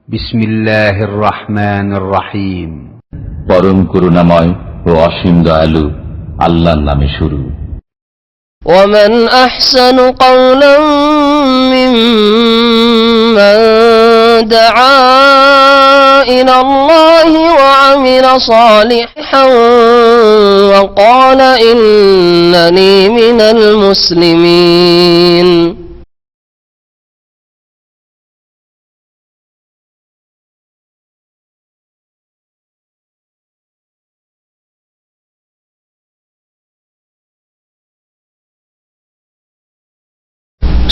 বিসমিল্লাহির রহমানির রহিম। পরম করুণাময় ও অসীম দয়ালু আল্লাহর নামে শুরু। ومن أحسن قولا ممن دعا إلى الله وعمل صالحا وقال إنني من المسلمين।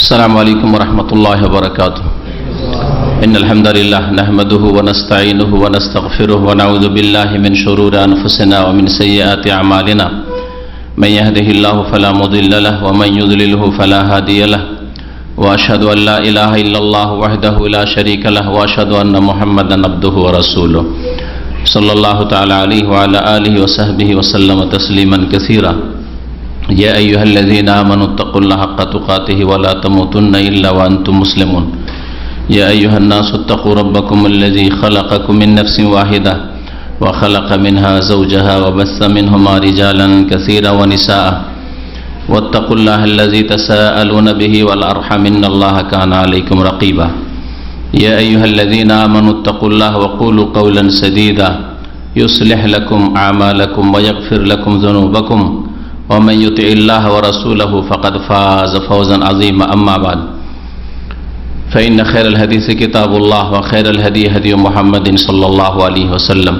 السلام عليكم ورحمة الله وبركاته. إن الحمد لله نحمده ونستعينه ونستغفره ونعوذ بالله من شرور أنفسنا ومن سيئات أعمالنا من يهده الله فلا مضل له ومن يضلله فلا هادي له وأشهد أن لا إله إلا الله وحده لا شريك له وأشهد أن محمدا عبده ورسوله صلى الله تعالى عليه وعلى آله وصحبه وسلم تسليما كثيرا. يا أيها الذين آمنوا اتقوا الله حق تقاته ولا تموتن إلا وأنتم مسلمون. يا أيها الناس اتقوا ربكم الذي خلقكم من نفس واحدة وخلق منها زوجها وبث منهما رجالا كثيرا ونساء واتقوا الله الذي تساءلون به والأرحم إن الله كان عليكم رقيبا. يا أيها الذين آمنوا اتقوا الله وقولوا قولا سديدا يصلح لكم أعمالكم ويغفر لكم ذنوبكم ومن يطع الله ورسوله فقد فاز فوزا عظيما. أما بعد فإن خير الحديث كتاب الله وخير الهدي هدي محمد صلى الله عليه وسلم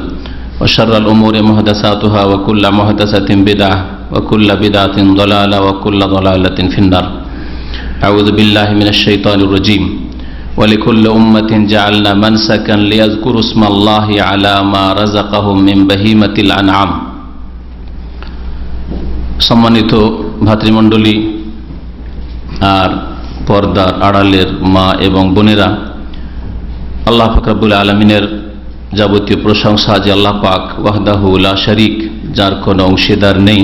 وشر الأمور محدثاتها وكل محدثة بدعة وكل بدعة ضلالة وكل ضلالة في النار. أعوذ بالله من الشيطان الرجيم. ولكل أمة جعلنا منسكا ليذكروا اسم الله على ما رزقهم من بهيمة الأنعام. সম্মানিত ভাতৃমণ্ডলী আর পর্দার আড়ালের মা এবং বোনেরা, আল্লাহ পাক রব্বুল আলামিনের যাবতীয় প্রশংসা যে আল্লাহ পাক ওয়াহদাহু লা শারীক, যার কোনো অংশীদার নেই,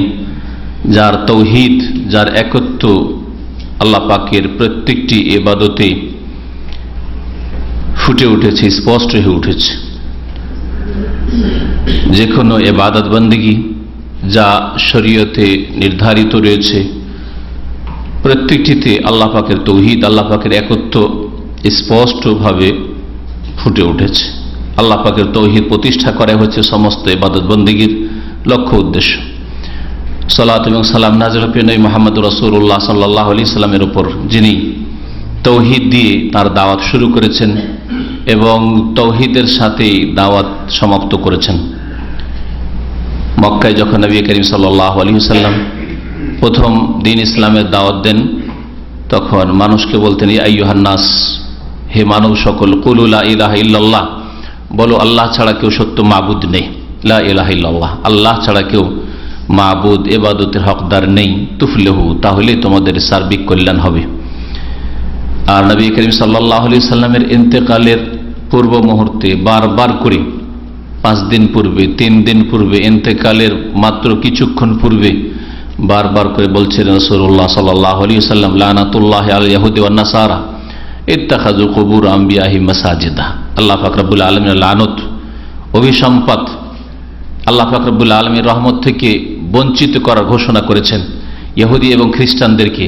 যার তৌহিদ, যার একত্ব আল্লাহ পাকের প্রত্যেকটি ইবাদতে ফুটে উঠেছে, স্পষ্ট হয়ে উঠেছে। যে কোনো ইবাদত বন্দেগী যা শরীয়তে নির্ধারিত রয়েছে প্রত্যেকটিতে আল্লাহ পাকের তৌহিদ, আল্লাহ পাকের একত্ব স্পষ্টভাবে ফুটে উঠেছে। আল্লাহ পাকের তৌহিদ প্রতিষ্ঠা করা হচ্ছে সমস্ত ইবাদত বন্দেগীর লক্ষ্য উদ্দেশ্য। সালাত এবং সালাম নাযিল হবে নবী মুহাম্মদ রাসূলুল্লাহ সাল্লাল্লাহু আলাইহি সাল্লামের উপর, যিনি তৌহিদ দিয়ে তার দাওয়াত শুরু করেছেন এবং তৌহিদের সাথেই দাওয়াত সমাপ্ত করেছেন। মক্কায় যখন নবী করিম সাল্লাল্লাহু আলাইহি ওয়াসাল্লাম প্রথম দিন ইসলামের দাওয়াত দেন, তখন মানুষকে বলতেন, ইয়া আইয়ুহান নাস, হে মানব সকল, কুলু লা ইলাহা ইল্লাল্লাহ, বলো আল্লাহ ছাড়া কেউ সত্য মাবুদ নেই। লা ইলাহা ইল্লাল্লাহ, আল্লাহ ছাড়া কেউ মাবুদ ইবাদতের হকদার নেই। তুফলিহু, তাহলে তোমাদের সার্বিক কল্যাণ হবে। আর নবী করিম সাল্লাল্লাহু আলাইহি সাল্লামের ইন্তেকালের পূর্ব মুহূর্তে বারবার করে 5 দিন পূর্বে, 3 দিন পূর্বে, ইন্তেকালের মাত্র কিছুক্ষণ পূর্বে বারবার করে বলছিলেন রাসূলুল্লাহ সাল্লাল্লাহু আলাইহি ওয়াসাল্লাম, লানাতুল্লাহি আলাল ইয়াহুদি ওয়ান নাসারা ইত্তাখাযু কুবুর আমবিয়াহিম মাসাজিদা। আল্লাহ পাক রব্বুল আলামিনের লানত, অভিসম্পাত, আল্লাহ পাক রব্বুল আলামিনের রহমত থেকে বঞ্চিত করার ঘোষণা করেছেন ইহুদি এবং খ্রিস্টানদেরকে।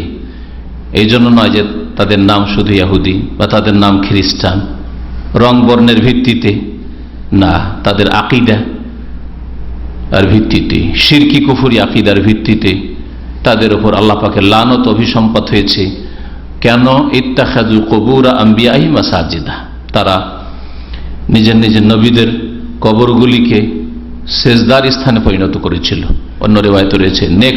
এই জন্য নয় যে তাদের নাম শুধু ইহুদি বা তাদের নাম খ্রিস্টান, রং বর্ণের ভিত্তিতে না, তাদের আকীদা আর ভিত্তিতে, শিরকি কুফরি আকীদার ভিত্তিতে তাদের উপর আল্লাহ পাকের লানত অভিসম্পাত হয়েছে। কেন? ইত্তাখাযু কুবুর আমবিয়াহি মাসাজিদা, তারা নিজের নিজের নবীদের কবরগুলিকে সেজদার স্থানে পরিণত করেছিল। অন্য রিওয়ায়াতে রয়েছে নেক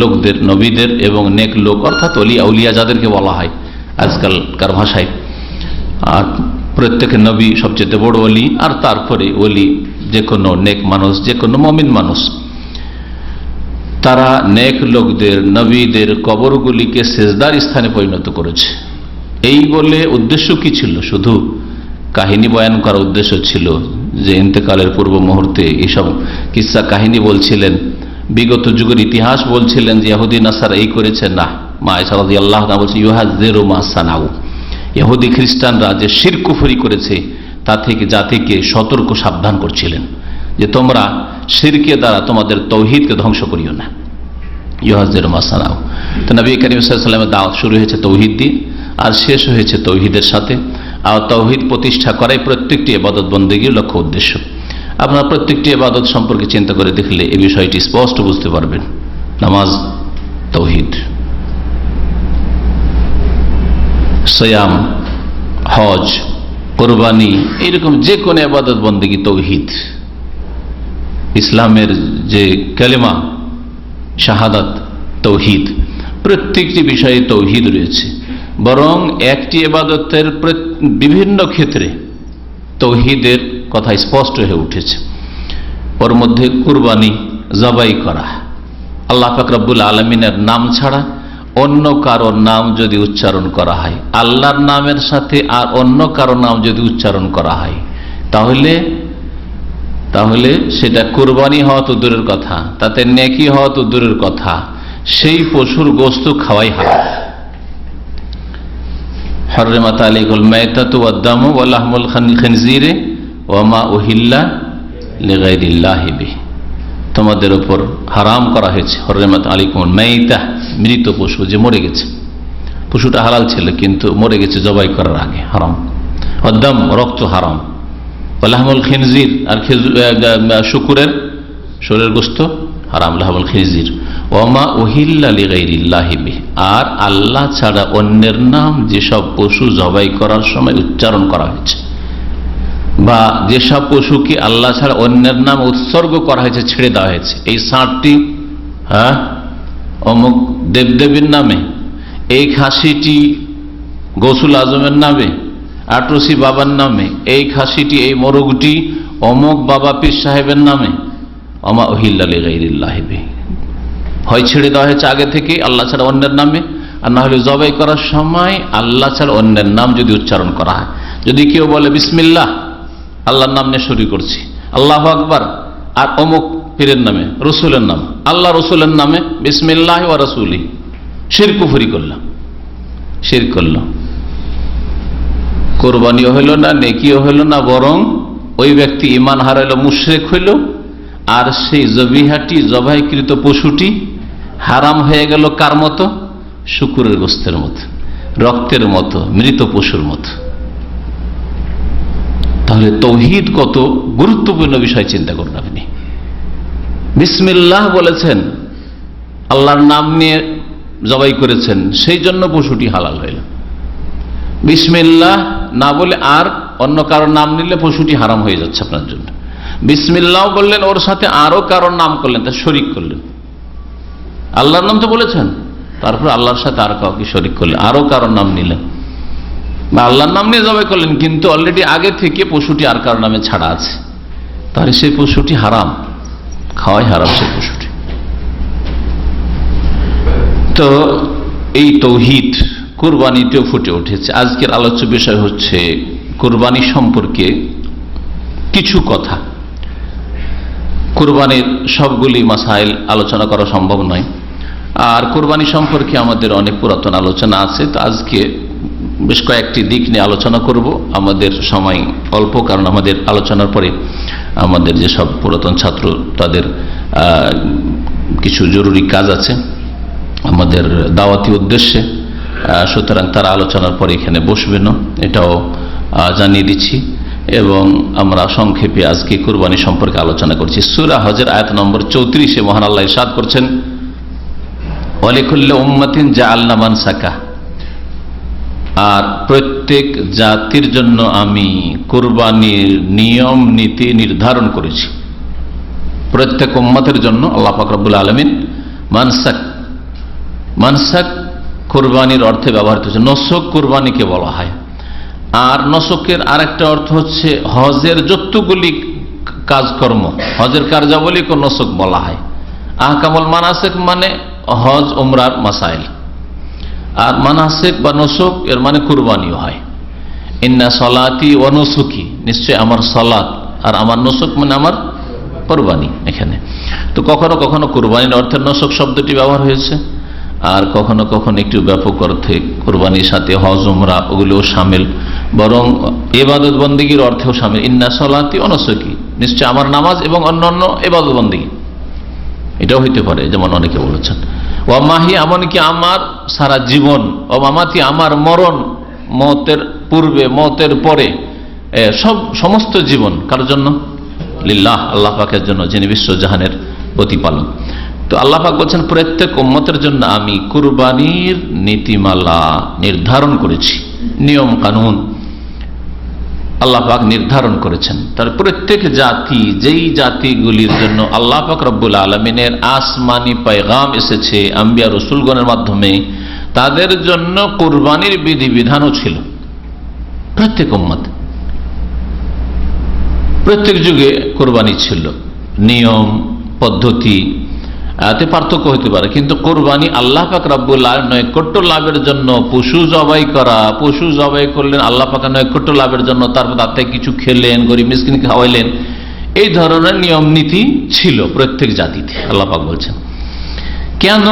লোকদের, নবীদের এবং নেক লোক অর্থাৎ আউলিয়া যাদেরকে বলা হয় আজকালকার ভাষায়। আর প্রত্যেকের নবী সবচেয়ে বড় ওলি, আর তারপরে ওলি যে কোনো নেক মানুষ, যে কোনো মুমিন মানুষ। তারা নেক লোকদের, নবীদের কবরগুলিকে সেজদার স্থানে পরিণত করেছে। এই বলে উদ্দেশ্য কি ছিল? শুধু কাহিনী বয়ান করার উদ্দেশ্য ছিল যে ইন্তেকালের পূর্ব মুহূর্তে এইসব কিসসা কাহিনী বলছিলেন, বিগত যুগের ইতিহাস বলছিলেন যে ইহুদি নাসারা এই করেছে? না, মা আয়েশা রাদিয়াল্লাহু আনহা বলছে ইউহাযযিরু মা সানাউ, ইহুদি খ্রিস্টানরা যে শিরক কুফরি করেছে তা থেকে জাতিকে সতর্ক সাবধান করছিলেন যে তোমরা শিরকে দ্বারা তোমাদের তৌহিদকে ধ্বংস করিও না। ইউহাজ্জির মাসানাও। তো নবী করিম সাল্লাল্লাহু আলাইহি ওয়াসাল্লামের দাওয়াত শুরু হয়েছে তৌহিদ দিয়ে, আর শেষ হয়েছে তৌহিদের সাথে। আর তৌহিদ প্রতিষ্ঠা করাই প্রত্যেকটি ইবাদত বন্দেগীর লক্ষ্য উদ্দেশ্য। আপনারা প্রত্যেকটি ইবাদত সম্পর্কে চিন্তা করে দেখলে এই বিষয়টি স্পষ্ট বুঝতে পারবেন। নামাজ তৌহিদ, সিয়াম, হজ, কুরবানি, এইরকম যে কোনো ইবাদত বন্দেগী তৌহিদ। ইসলামের যে কালেমা শাহাদাত, তৌহিদ, প্রত্যেকটি বিষয়ে তৌহিদ রয়েছে। বরং একটি ইবাদতের বিভিন্ন ক্ষেত্রে তৌহিদের কথা স্পষ্ট হয়ে উঠেছে। ওর মধ্যে কুরবানি, জবাই করা, আল্লাহ পাক রব্বুল আলামিনের নাম ছাড়া অন্য কারো নাম যদি উচ্চারণ করা হয়, আল্লাহর নামের সাথে আর অন্য কারো নাম যদি উচ্চারণ করা হয়, তাহলে সেটা কুরবানি হওয়া তো দূরের কথা, তাতে নেকি হওয়া তো দূরের কথা, সেই পশুর গোশত খাওয়াই হারাম। হাররামাত আলাইকুল মাইতাতু ওয়াদ-দামু ওয়া লাহমুল খিনজিরি ওয়া মা উহিল্লা লিগাইরিল্লাহি বিহি, তোমাদের উপর হারাম করা হয়েছে হাররামাত আলাইকুমুল মাইতা, মৃত পশু যে মরে গেছে, পশুটা হালাল ছিল কিন্তু মরে গেছে জবাই করার আগে, হারাম। ওয়াদ-দাম, রক্ত হারাম। ওয়া লাহমুল খিনজির, আর শুকুরের শরীরের গোশত হারাম, লাহমুল খিনজির। ওয়া মা উহিল্লা লিগাইরিল্লাহি বিহি, আর আল্লাহ ছাড়া অন্যের নাম যেসব পশু জবাই করার সময় উচ্চারণ করা হয়েছে, বা যেসব পশুকে আল্লাহ ছাড়া অন্যের নাম উৎসর্গ করা হয়েছে, ছেড়ে দেওয়া হয়েছে, এই ষাঁড়টি অমুক দেবদেবীর নামে, এই খাসিটি গৌসুল আজমের নামে, আটরসি বাবার নামে, এই খাসিটি, এই মোরগটি অমুক বাবা পীর সাহেবের নামে, ওমা উহিল্লা লিগাইরিল্লাহি বিহি, হয় ছেড়ে দেওয়া হয়েছে আগে থেকে আল্লাহ ছাড়া অন্যের নামে, আর না হলে জবাই করার সময় আল্লাহ ছাড়া অন্যের নাম যদি উচ্চারণ করা হয়। যদি কেউ বলে বিসমিল্লাহ, আল্লাহর নাম নিয়ে শুরু করছি, আল্লাহু আকবার, আর অমুক পীরের নামে, রসুলের নাম, আল্লাহ রসুলের নামে বিসমিল্লাহ ওয়া রাসূলি, শিরক কুফরি করলাম, শিরক করলাম। কোরবানিও হইল না, নেকিও হইল না, বরং ওই ব্যক্তি ঈমান হারাইল, মুশরিক হইল, আর সেই জবিহাটি, জবাইকৃত পশুটি হারাম হয়ে গেল কার মতো? শুকুরের গোশতের মতো, রক্তের মতো, মৃত পশুর মতো। তাহলে তৌহিদ কত গুরুত্বপূর্ণ বিষয় চিন্তা করুন আপনি। বিসমিল্লাহ বলেছেন, আল্লাহর নাম নিয়ে জবাই করেছেন, সেই জন্য পশুটি হালাল হইল। বিসমিল্লাহ না বলে আর অন্য কারোর নাম নিলে পশুটি হারাম হয়ে যাচ্ছে আপনার জন্য। বিসমিল্লাহ বললেন, ওর সাথে আরো কারোর নাম করলেন, তা শরিক করলেন। আল্লাহর নাম তো বলেছেন, তারপর আল্লাহর সাথে আর কাউকে শরিক করলেন, আরো কারোর নাম নিলেন, বা আল্লাহর নাম নিয়ে জবাই করলেন, কিন্তু অলরেডি আগে থেকে পশুটি আর কারোর নামে ছাড়া আছে, তাহলে সেই পশুটি হারাম, খাওয়াই হারাম সেই পশুটি। তো এই তৌহিদ কুরবানিতেও ফুটে উঠেছে। আজকের আলোচ্য বিষয় হচ্ছে কুরবানি সম্পর্কে কিছু কথা। কুরবানির সবগুলি মাসাইল আলোচনা করা সম্ভব নয়, আর কুরবানি সম্পর্কে আমাদের অনেক পুরাতন আলোচনা আছে। তো আজকে বেশ কয়েকটি দিক নিয়ে আলোচনা করব। আমাদের সময় অল্প, কারণ আমাদের আলোচনার পরে আমাদের যেসব পুরাতন ছাত্র তাদের কিছু জরুরি কাজ আছে আমাদের দাওয়াতি উদ্দেশ্যে, সুতরাং তারা আলোচনার পরে এখানে বসবে না, এটাও জানিয়ে দিচ্ছি। এবং আমরা সংক্ষেপে আজকে কুরবানি সম্পর্কে আলোচনা করছি। সূরা হজের আয়াত নম্বর 34-এ মহান আল্লাহ ইরশাদ করছেন, ওয়ালিকুল্লি উম্মাতিন জাআলনা মানসাকা, আর প্রত্যেক জাতির জন্য আমি কুরবানির নিয়ম নীতি নির্ধারণ করেছি। প্রত্যেক উম্মতের জন্য আল্লাহ পাক রব্বুল আলামিন মানসাক, মানসাক কুরবানির অর্থে ব্যবহৃত হচ্ছে। নসক কুরবানিকে বলা হয়, আর নসকের আরেকটা অর্থ হচ্ছে হজের যতগুলি কাজকর্ম, হজের কার্যাবলীকে নসক বলা হয়। আহকামুল মানাসিক মানে হজ উমরার মাসাইল, আর মানাসিক বা নসক এর মানে কুরবানিও হয়। ইন্না সলাতি ওয়া নুসুকি, নিশ্চয় আমার সালাত আর আমার নসক মানে আমার কুরবানি এখানে। তো কখনো কখনো কুরবানির অর্থে নসক শব্দটি ব্যবহার হয়েছে, আর কখনো কখনো একটু ব্যাপক অর্থে কোরবানির সাথে হজ উমরা ওগুলোও সামিল, বরং ইবাদত বন্দেগীর অর্থেও সামিল। ইন্না সলাতি ওয়া নুসুকি, নিশ্চয় আমার নামাজ এবং অন্যান্য ইবাদত বন্দেগী, এটাও হইতে পারে, যেমন অনেকে বলেছেন। ওয়া মাহি, এমনকি আমার সারা জীবন, ও মামাতি, আমার মরণ, মওতের পূর্বে মওতের পরে সমস্ত জীবন কারোর জন্য, লিল্লাহ, আল্লাহ পাকের জন্য, যিনি বিশ্বজাহানের প্রতিপালক। তো আল্লাহ পাক বলছেন প্রত্যেক উম্মতের জন্য আমি কুরবানির নীতিমালা নির্ধারণ করেছি, নিয়ম কানুন আল্লাহ পাক নির্ধারণ করেছেন। তার প্রত্যেক জাতি, যেই জাতিগুলির জন্য আল্লাহ পাক রব্বুল আলামিনের আসমানি পেগাম এসেছে আম্বিয়া রসুলগণের মাধ্যমে, তাদের জন্য কুরবানির বিধিবিধানও ছিল। প্রত্যেক উম্মত, প্রত্যেক যুগে কোরবানি ছিল, নিয়ম পদ্ধতি এতে পার্থক্য হতে পারে, কিন্তু কোরবানি আল্লাহ পাক রব্বুল আলামিন নৈকট্য লাভের জন্য পশু জবাই করা, পশু জবাই করলেন আল্লাহ পাকের নৈকট্য লাভের জন্য, তারপর তাতে কিছু খেলেন, গরিব মিসকিন খাওয়াইলেন, এই ধরনের নিয়ম নীতি ছিল প্রত্যেক জাতিতে। আল্লাহ পাক বলছেন কেন?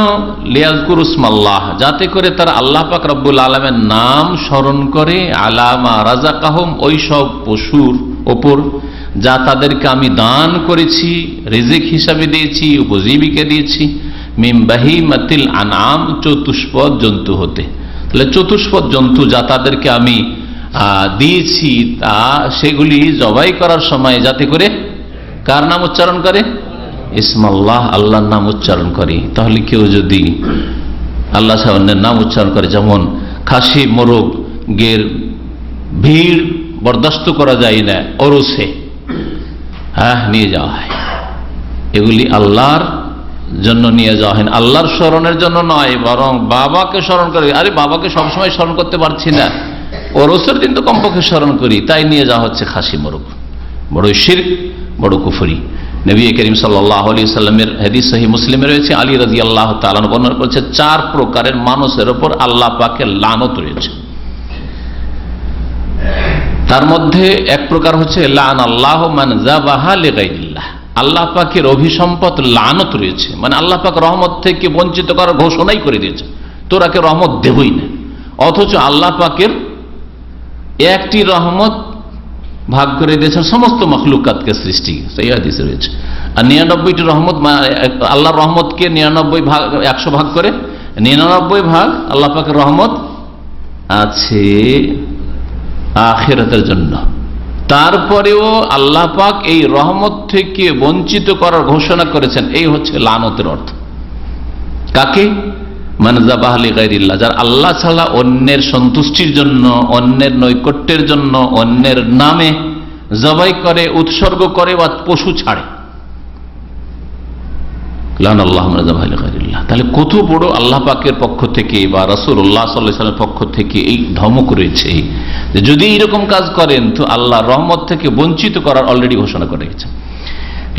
লিয়াযকুরু ইসমাল্লাহ, যাতে করে তারা আল্লাহ পাক রব্বুল আলামিনের নাম স্মরণ করে, আলামা রাযাকাহুম, ওই সব পশুর ওপর যা তাদেরকে আমি দান করেছি, রিজিক হিসাবে দিয়েছি, উপজীবিকা দিয়েছি, মিন বাহিমাতিল আনআম, চতুষ্পদ জন্তু হতে। তাহলে চতুষ্পদ জন্তু যা তাদেরকে আমি দিয়েছি, তা সেগুলি জবাই করার সময় যাতে করে কার নাম উচ্চারণ করে? ইসমাল্লাহ, আল্লাহর নাম উচ্চারণ করে। তাহলে কেউ যদি আল্লাহ সাহেবের নাম উচ্চারণ করে, যেমন খাসি মোরগের ভিড় বরদাস্ত করা যায় না, ওরসে নিয়ে যাওয়া হয়, এগুলি আল্লাহর জন্য নিয়ে যাওয়া হয়, আল্লাহর স্মরণের জন্য নয়, বরং বাবাকে স্মরণ করে। আরে বাবাকে সবসময় স্মরণ করতে পারছি না, ওরসের দিন তো কমপক্ষে স্মরণ করি, তাই নিয়ে যাওয়া হচ্ছে খাসি মোরগ। বড় শিরক, বড় কুফরি। নবী করিম সাল্লাল্লাহু আলাইহি সাল্লামের হাদিস সহিহ মুসলিমে রয়েছে, আলী রাদিয়াল্লাহু তাআলা বর্ণনা করেছে 4 প্রকারের মানুষের উপর আল্লাহ পাকের লানত রয়েছে। তার মধ্যে এক প্রকার হচ্ছে লান আল্লাহ মান যাবাহা লিগাইরিল্লাহ, আল্লাহ পাকের অভিসম্পদ লানত রয়েছে, মানে আল্লাহ পাক রহমত থেকে বঞ্চিত করার ঘোষণাই করে দিয়েছে, তোরাকে রহমত দেবই না। অথচ আল্লাহ পাকের একটি রহমত ভাগ করে দিয়েছেন সমস্ত মখলুকাতকে সৃষ্টি, সেই হাদিসে রয়েছে। আর 99টি রহমত, আল্লাহর রহমতকে 99 ভাগ, 100 ভাগ করে 99 ভাগ আল্লাহ পাকের রহমত আছে আখিরাতের জন্য। তারপরেও আল্লাহ পাক এই রহমত থেকে বঞ্চিত করার ঘোষণা করেছেন, এই হচ্ছে লানতের অর্থ। কাকে? মান যাবাহা লিগাইরিল্লাহ, যার আল্লাহ ছাড়া অন্যের সন্তুষ্টির জন্য, অন্যের নৈকট্যের জন্য, অন্যের নামে জবাই করে, উৎসর্গ করে বা পশু ছাড়ে। লান আল্লাহু মান যাবাহা লিগাইরিল্লাহ। তাহলে কত বড় আল্লাহ পাকের পক্ষ থেকে বা রাসূলুল্লাহ সাল্লাল্লাহু আলাইহি ওয়াসাল্লামের পক্ষ থেকে এই ধমক রয়েছে যে যদি এরকম কাজ করেন তো আল্লাহর রহমত থেকে বঞ্চিত করার অলরেডি ঘোষণা করে গেছে।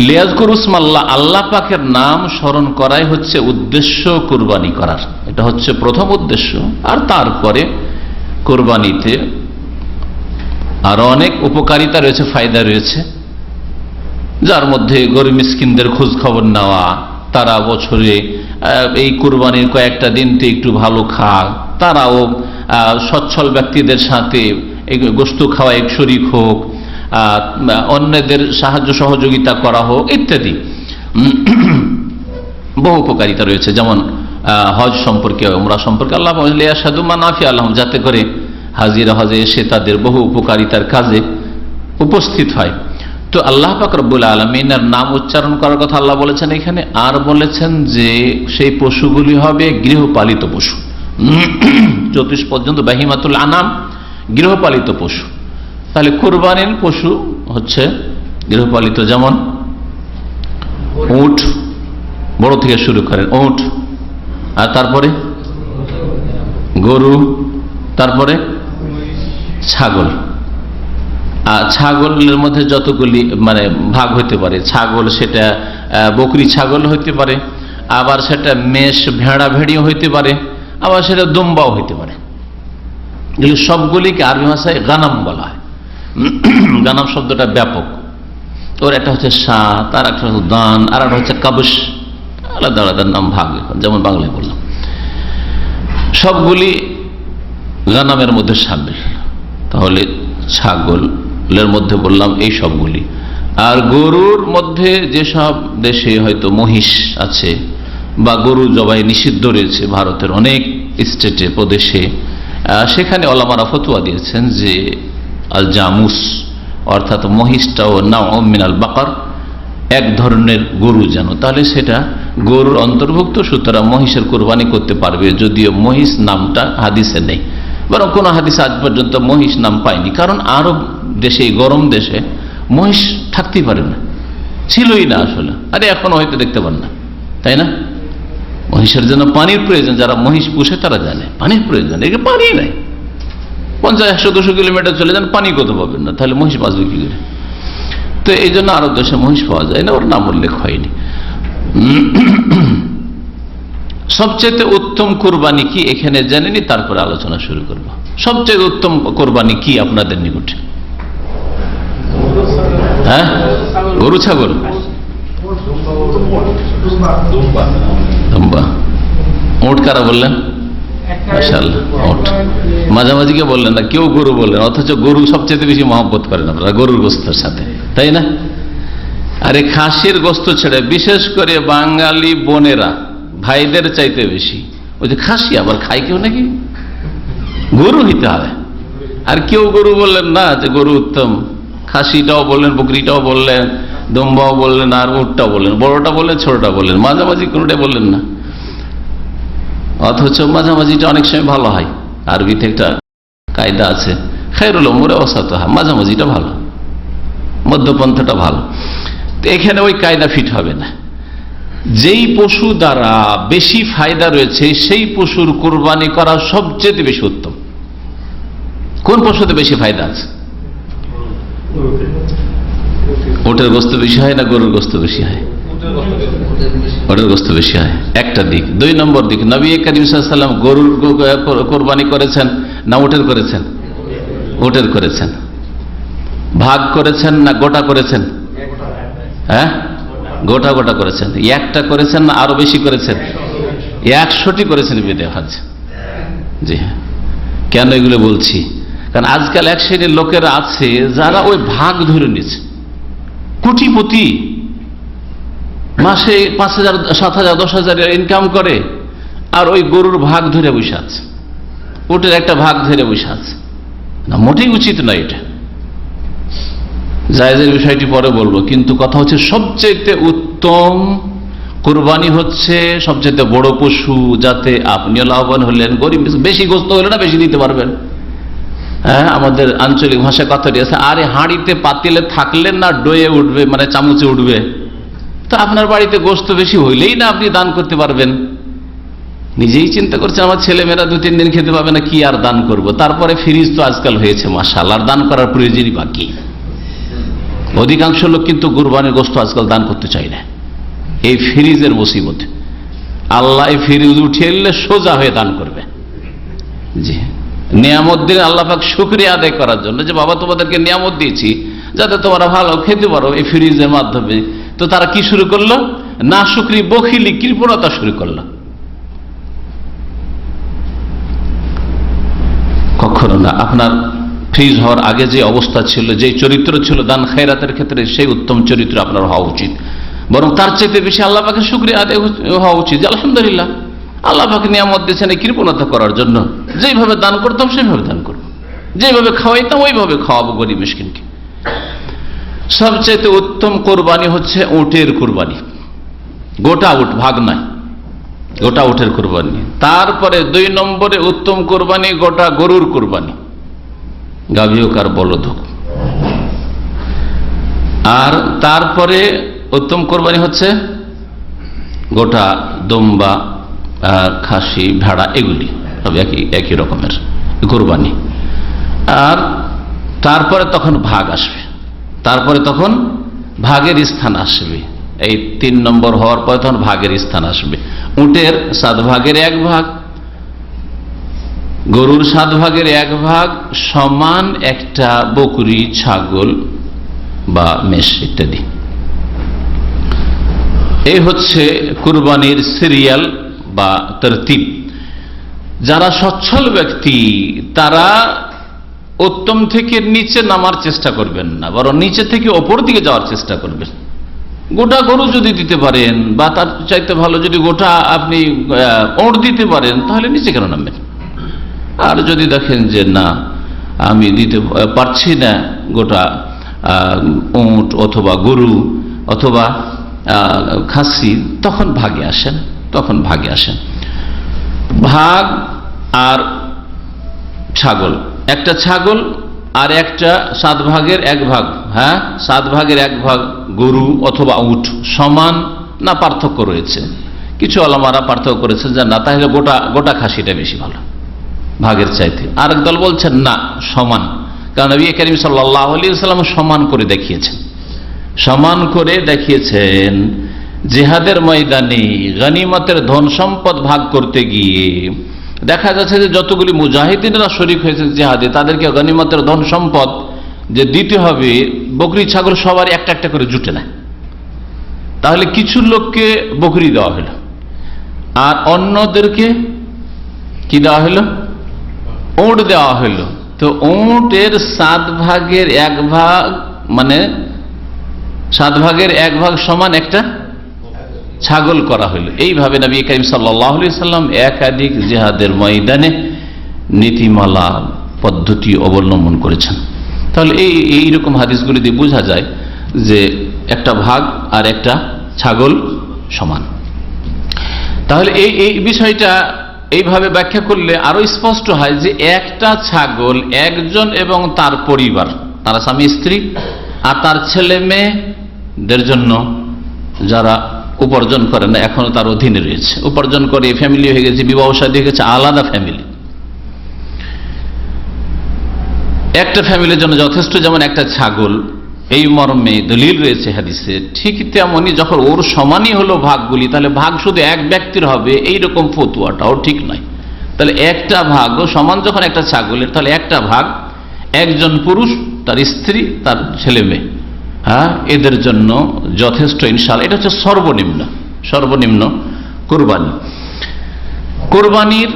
লিয়াযকুরু ইসমাল্লাহ, আল্লাহ পাকের নাম স্মরণ করাই হচ্ছে উদ্দেশ্য কুরবানি করার, এটা হচ্ছে প্রথম উদ্দেশ্য। আর তারপরে কুরবানিতে আরো অনেক উপকারিতা রয়েছে, ফায়দা রয়েছে, যার মধ্যে গরিব মিসকিনদের খোঁজ খবর নেওয়া, তারা বছরে এই কুরবানির কয়েকটা দিনতে একটু ভালো খাক, তারাও সচ্ছল ব্যক্তিদের সাথে এই গোশত খাওয়া এক শরীক হোক, অন্যদের সাহায্য সহযোগিতা করা হোক, ইত্যাদি বহু উপকারিতা রয়েছে। যেমন হজ সম্পর্কে, উমরা সম্পর্কে আল্লাহ লিয়াশহাদু মানাফিআ লাহুম, যাতে করে হাজিরা হজে এসে তাদের বহু উপকারিতার কাজে উপস্থিত হয়। তো আল্লাহ পাক রব্বুল আলামিনের নাম উচ্চারণ করার কথা আল্লাহ বলেছেন এখানে, আর বলেছেন যে সেই পশুগুলি হবে গৃহপালিত পশু, চতুষ্পদ জন্তু, বাহিমাতুল আনাম, গৃহপালিত পশু। তাহলে কুরবানির পশু হচ্ছে গৃহপালিত, যেমন উট, বড় থেকে শুরু করেন উট, আর তারপরে গরু, তারপরে ছাগল। আর ছাগলের মধ্যে যতগুলি মানে ভাগ হইতে পারে, ছাগল সেটা বকরি ছাগল হইতে পারে, আবার সেটা মেষ ভেড়া ভেড়িও হইতে পারে, আবার সেটা দুম্বাও হইতে পারে। এগুলো সবগুলিকে আরবি ভাষায় গানাম বলা হয়। গানাম শব্দটা ব্যাপক, ওর একটা হচ্ছে সাত, আর একটা হচ্ছে দান, আর একটা হচ্ছে কাবস, আলাদা আলাদা নাম ভাগ, যেমন বাংলায় বললাম। সবগুলি গানামের মধ্যে শামিল। তাহলে ছাগলের মধ্যে বললাম এই সবগুলি। আর গরুর মধ্যে যেসব দেশে হয়তো মহিষ আছে বা গরু জবাই নিষিদ্ধ রয়েছে, ভারতের অনেক স্টেটে প্রদেশে, সেখানে ওলামারা ফতোয়া দিয়েছেন যে আল জামুস অর্থাৎ মহিষটাও নাও মিনাল বাকার, এক ধরনের গরু যেন, তাহলে সেটা গরুর অন্তর্ভুক্ত, সুতরাং মহিষের কোরবানি করতে পারবে। যদিও মহিষ নামটা হাদিসে নেই, বরং কোনো হাদিস আজ পর্যন্ত মহিষ নাম পায়নি। কারণ আরব দেশে, গরম দেশে মহিষ থাকতেই পারে না, ছিলই না আসলে। আরে এখন হয়তো দেখতে পান না, তাই না? মহিষের জন্য পানির প্রয়োজন, যারা মহিষ পুষে তারা জানে পানির প্রয়োজন। একে পানি নাই, 50-100-200 কিলোমিটার চলে যান, পানি কত পাবেন না, তাহলে মহিষ বাঁচবে কি করে? তো এই জন্য আরব দেশে মহিষ পাওয়া যায় না, ওর নাম উল্লেখ হয়নি। সবচেয়ে উত্তম কোরবানি কি এখানে জানেনি, তারপরে আলোচনা শুরু করব। সবচেয়ে উত্তম কোরবানি কি আপনাদের নিকটে? হ্যাঁ, গরু ছাগল, ওট কারা বললেন? মাশাআল্লাহ, ওট। মাঝামাঝি কে বললেন না, কেউ গরু বললেন, অথচ গরু সবচেয়ে বেশি মহব্বত করেন আপনারা গরুর গোস্তের সাথে, তাই না? আরে খাসির গোস্ত ছেড়ে বিশেষ করে বাঙালি বোনেরা ভাইদের চাইতে বেশি ওই যে খাসি আবার খাই কেউ নাকি, গরু হইতে হবে। আর কেউ গরু বললেন না যে গরু উত্তম, খাসিটাও বললেন, বকরিটাও বললেন, দম্বাও বললেন, আর উটটাও বললেন, বড়টা বললেন, ছোটটা বললেন, মাঝামাঝি কোনোটাই বললেন না। অথচ মাঝামাঝিটা অনেক সময় ভালো হয়। আরবিতে একটা কায়দা আছে, খায়রুল উমুরি আওসাতুহা, মাঝামাঝিটা ভালো, মধ্যপন্থাটা ভালো। তো এখানে ওই কায়দা ফিট হবে না। যেই পশু দ্বারা বেশি ফায়দা রয়েছে সেই পশুর কোরবানি করা সবচেয়ে বেশি উত্তম। কোন পশুতে বেশি ফায়দা আছে? ওটের গোস্ত বেশি হয় না গরুর গোস্ত বেশি হয়? ওটের গোস্ত বেশি হয়, একটা দিক। 2 নম্বর দিক, নবী করিম সাল্লাল্লাহু আলাইহি ওয়াসাল্লাম গরুর কোরবানি করেছেন না ওটের করেছেন? ওটের করেছেন। ভাগ করেছেন না গোটা করেছেন? হ্যাঁ, গোটা গোটা করেছেন। একটা করেছেন না আরো বেশি করেছেন? 100টি করেছেন বিদে হজ। জি হ্যাঁ। কেন এগুলো বলছি? কারণ আজকাল এক শ্রেণীর লোকেরা আছে যারা ওই ভাগ ধরে নিচ্ছে, কোটিপতি, মাসে 5,000, 7,000, 10,000 ইনকাম করে, আর ওই গরুর ভাগ ধরে বসে আছে, ওটের একটা ভাগ ধরে বসে আছে। না, মোটেই উচিত নয় এটা। জায়েজের বিষয়টি পরে বলবো, কিন্তু কথা হচ্ছে সবচেয়ে উত্তম কুরবানি হচ্ছে সবচেয়ে বড় পশু, যাতে আপনিও লাভবান হলেন, গরিব বেশি গোস্ত হলে না বেশি দিতে পারবেন। হ্যাঁ, আমাদের আঞ্চলিক ভাষায় কথাটি আছে, আরে হাঁড়িতে পাতিলে থাকলেন না ডয়ে উঠবে, মানে চামচে উঠবে। তো আপনার বাড়িতে গোস্ত বেশি হইলেই না আপনি দান করতে পারবেন। নিজেই চিন্তা করছেন আমার ছেলেমেয়েরা 2-3 দিন খেতে পাবে না, কি আর দান করব। তারপরে ফ্রিজ তো আজকাল হয়েছে, মাশাআল্লাহ, আর দান করার প্রয়োজনই বাকি। অধিকাংশ লোক কিন্তু কুরবানির গোস্ত আজকাল দান করতে চায় না, এই ফ্রিজের মুসিবত। আল্লাহ এই ফ্রিজ উঠিয়ে নিলে সোজা হয়ে দান করবে। জি, নিয়ামত দিলে আল্লাহ পাক শুকরিয়া আদায় করার জন্য, যে বাবা তোমাদেরকে নিয়ামত দিয়েছি যাতে তোমরা ভালো খেতে পারো এই ফ্রিজের মাধ্যমে। তো তারা কি শুরু করলো? না শুকরি, বখিলি, কৃপণতা শুরু করলো। কখনো না। আপনার ফ্রিজ হওয়ার আগে যে অবস্থা ছিল, যে চরিত্র ছিল দান খায়রাতের ক্ষেত্রে, সেই উত্তম চরিত্র আপনার হওয়া উচিত। বরং তার চাইতে বেশি আল্লাহ পাকে শুকরিয়া আদায় হওয়া উচিত। আলহামদুলিল্লাহ, আল্লাহ পাকে নিয়ামত দিয়েছেন এই কৃপণতা করার জন্য। যেইভাবে দান করতাম সেইভাবে দান করবো, যেভাবে খাওয়াইতাম ওইভাবে খাওয়াবো গরিব মিসকিনকে। সবচেয়ে উত্তম কোরবানি হচ্ছে উটের কোরবানি, গোটা উট, ভাগ নাই, গোটা উটের কোরবানি। তারপরে 2 নম্বরে উত্তম কোরবানি গোটা গরুর কোরবানি, গাভী হোক আর বলদ হোক। আর তারপরে উত্তম কোরবানি হচ্ছে গোটা দম্বা, খাসি, ভেড়া, এগুলি সব একই রকমের কোরবানি। আর তারপরে তখন ভাগ আসবে, তারপরে তখন ভাগের স্থান আসবে। এই 3 নম্বর হওয়ার পরে তখন ভাগের স্থান আসবে। উটের 7 ভাগের 1 ভাগ, গরুর 7 ভাগের 1 ভাগ সমান একটা বকরি, ছাগল বা মেষ ইত্যাদি। এই হচ্ছে কুরবানির সিরিয়াল বা তরতিব। যারা সচ্ছল ব্যক্তি তারা উত্তম থেকে নিচে নামার চেষ্টা করবেন না, বরং নিচে থেকে ওপর দিকে যাওয়ার চেষ্টা করবেন। গোটা গরু যদি দিতে পারেন বা তার চাইতে ভালো যদি গোটা আপনি ওঁট দিতে পারেন তাহলে নিচে কেন নামবেন? আর যদি দেখেন যে না আমি দিতে পারছি না গোটা ওঁট অথবা গরু অথবা খাসি, তখন ভাগে আসেন। ভাগ আর ছাগল, একটা ছাগল আর একটা 7 ভাগের 1 ভাগ, 7 ভাগের 1 ভাগ গরু অথবা উট সমান না পার্থক্য রয়েছে? কিছু আলেমারা পার্থক্য করেছে যে না, তাহলে গোটা খাসিটা বেশি ভালো ভাগের চাইতে। আরেক দল বলছেন না, সমান, কারণ নবী করিম সাল্লাল্লাহু আলাইহি ওয়াসাল্লাম সমান করে দেখিয়েছেন। জিহাদের ময়দানে গনিমতের ধন সম্পদ ভাগ করতে গিয়ে দেখা যাচ্ছে যে যতগুলি মুজাহিদিনরা শরীক হয়েছেন জিহাদে, তাদেরকে গনিমতের ধন সম্পদ যে দিতে হবে, বকরি ছাগল সবার একটা একটা করে জুটে না। তাহলে কিছু লোককে বকরি দেওয়া হলো আর অন্যদেরকে কি দেওয়া হলো? ওঁট দেওয়া হলো। তো ওঁটের 7 ভাগের 1 ভাগ মানে 7 ভাগের 1 ভাগ সমান একটা ছাগল করা হলো। এইভাবে নবী করিম সাল্লাল্লাহু আলাইহি ওয়াসাল্লাম একাধিক জিহাদের ময়দানে নীতিমালা পদ্ধতি অবলম্বন করেছেন। তাহলে এইরকম হাদিসগুলি দিয়ে বোঝা যায় যে একটা ভাগ আর একটা ছাগল সমান। তাহলে এই বিষয়টা এইভাবে ব্যাখ্যা করলে আরো স্পষ্ট হয় যে একটা ছাগল একজন এবং তার পরিবার, তারা স্বামী স্ত্রী আর তার ছেলে মেয়েদের জন্য, যারা উপার্জন করে না এখনো তার অধীনে রয়েছে, উপার্জন করে ফ্যামিলি হয়ে গেছে, বিবাহ শাদী হয়ে গেছে, আলাদা ফ্যামিলি, একটা ফ্যামিলির জন্য যথেষ্ট। যেমন একটা ছাগল, এই মর্মে দলিল রয়েছে হাদিসে, ঠিক তেমনি যখন ওর সমানই হলো ভাগগুলি, তাহলে ভাগ শুধু এক ব্যক্তির হবে এইরকম ফতুয়াটাও ঠিক নয়। তাহলে একটা ভাগও সমান যখন একটা ছাগলের, তাহলে একটা ভাগ একজন পুরুষ, তার স্ত্রী, তার ছেলে মেয়ে, এদের জন্য যথেষ্ট ইনশাআল্লাহ। এটা হচ্ছে সর্বনিম্ন কোরবানির।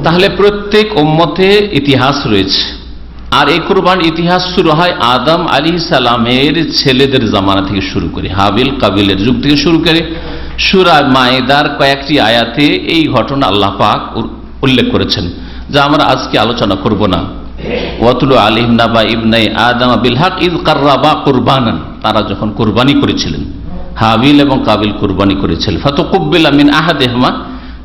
তাহলে প্রত্যেক উম্মতে ইতিহাস রয়েছে, আর এই কোরবানির ইতিহাস শুরু হয় আদম আলাইহিস সালামের ছেলেদের জামানা থেকে শুরু করে, হাবিল কাবিলের যুগ থেকে শুরু করে। সূরা মায়েদার কয়েকটি আয়াতে এই ঘটনা আল্লাহ পাক উল্লেখ করেছেন, যা আমরা আজকে আলোচনা করব না। ওয়াতুলু আলাইহিম নাবা ইবনাই আদম বিল হক ইয কাররাবা কুরবানান, তারা যখন কুরবানি করেছিলেন, হাবিল এবং কাবিল কুরবানি করেছিলেন। ফাতাকুব্বিলা মিন আহাদিহিমা,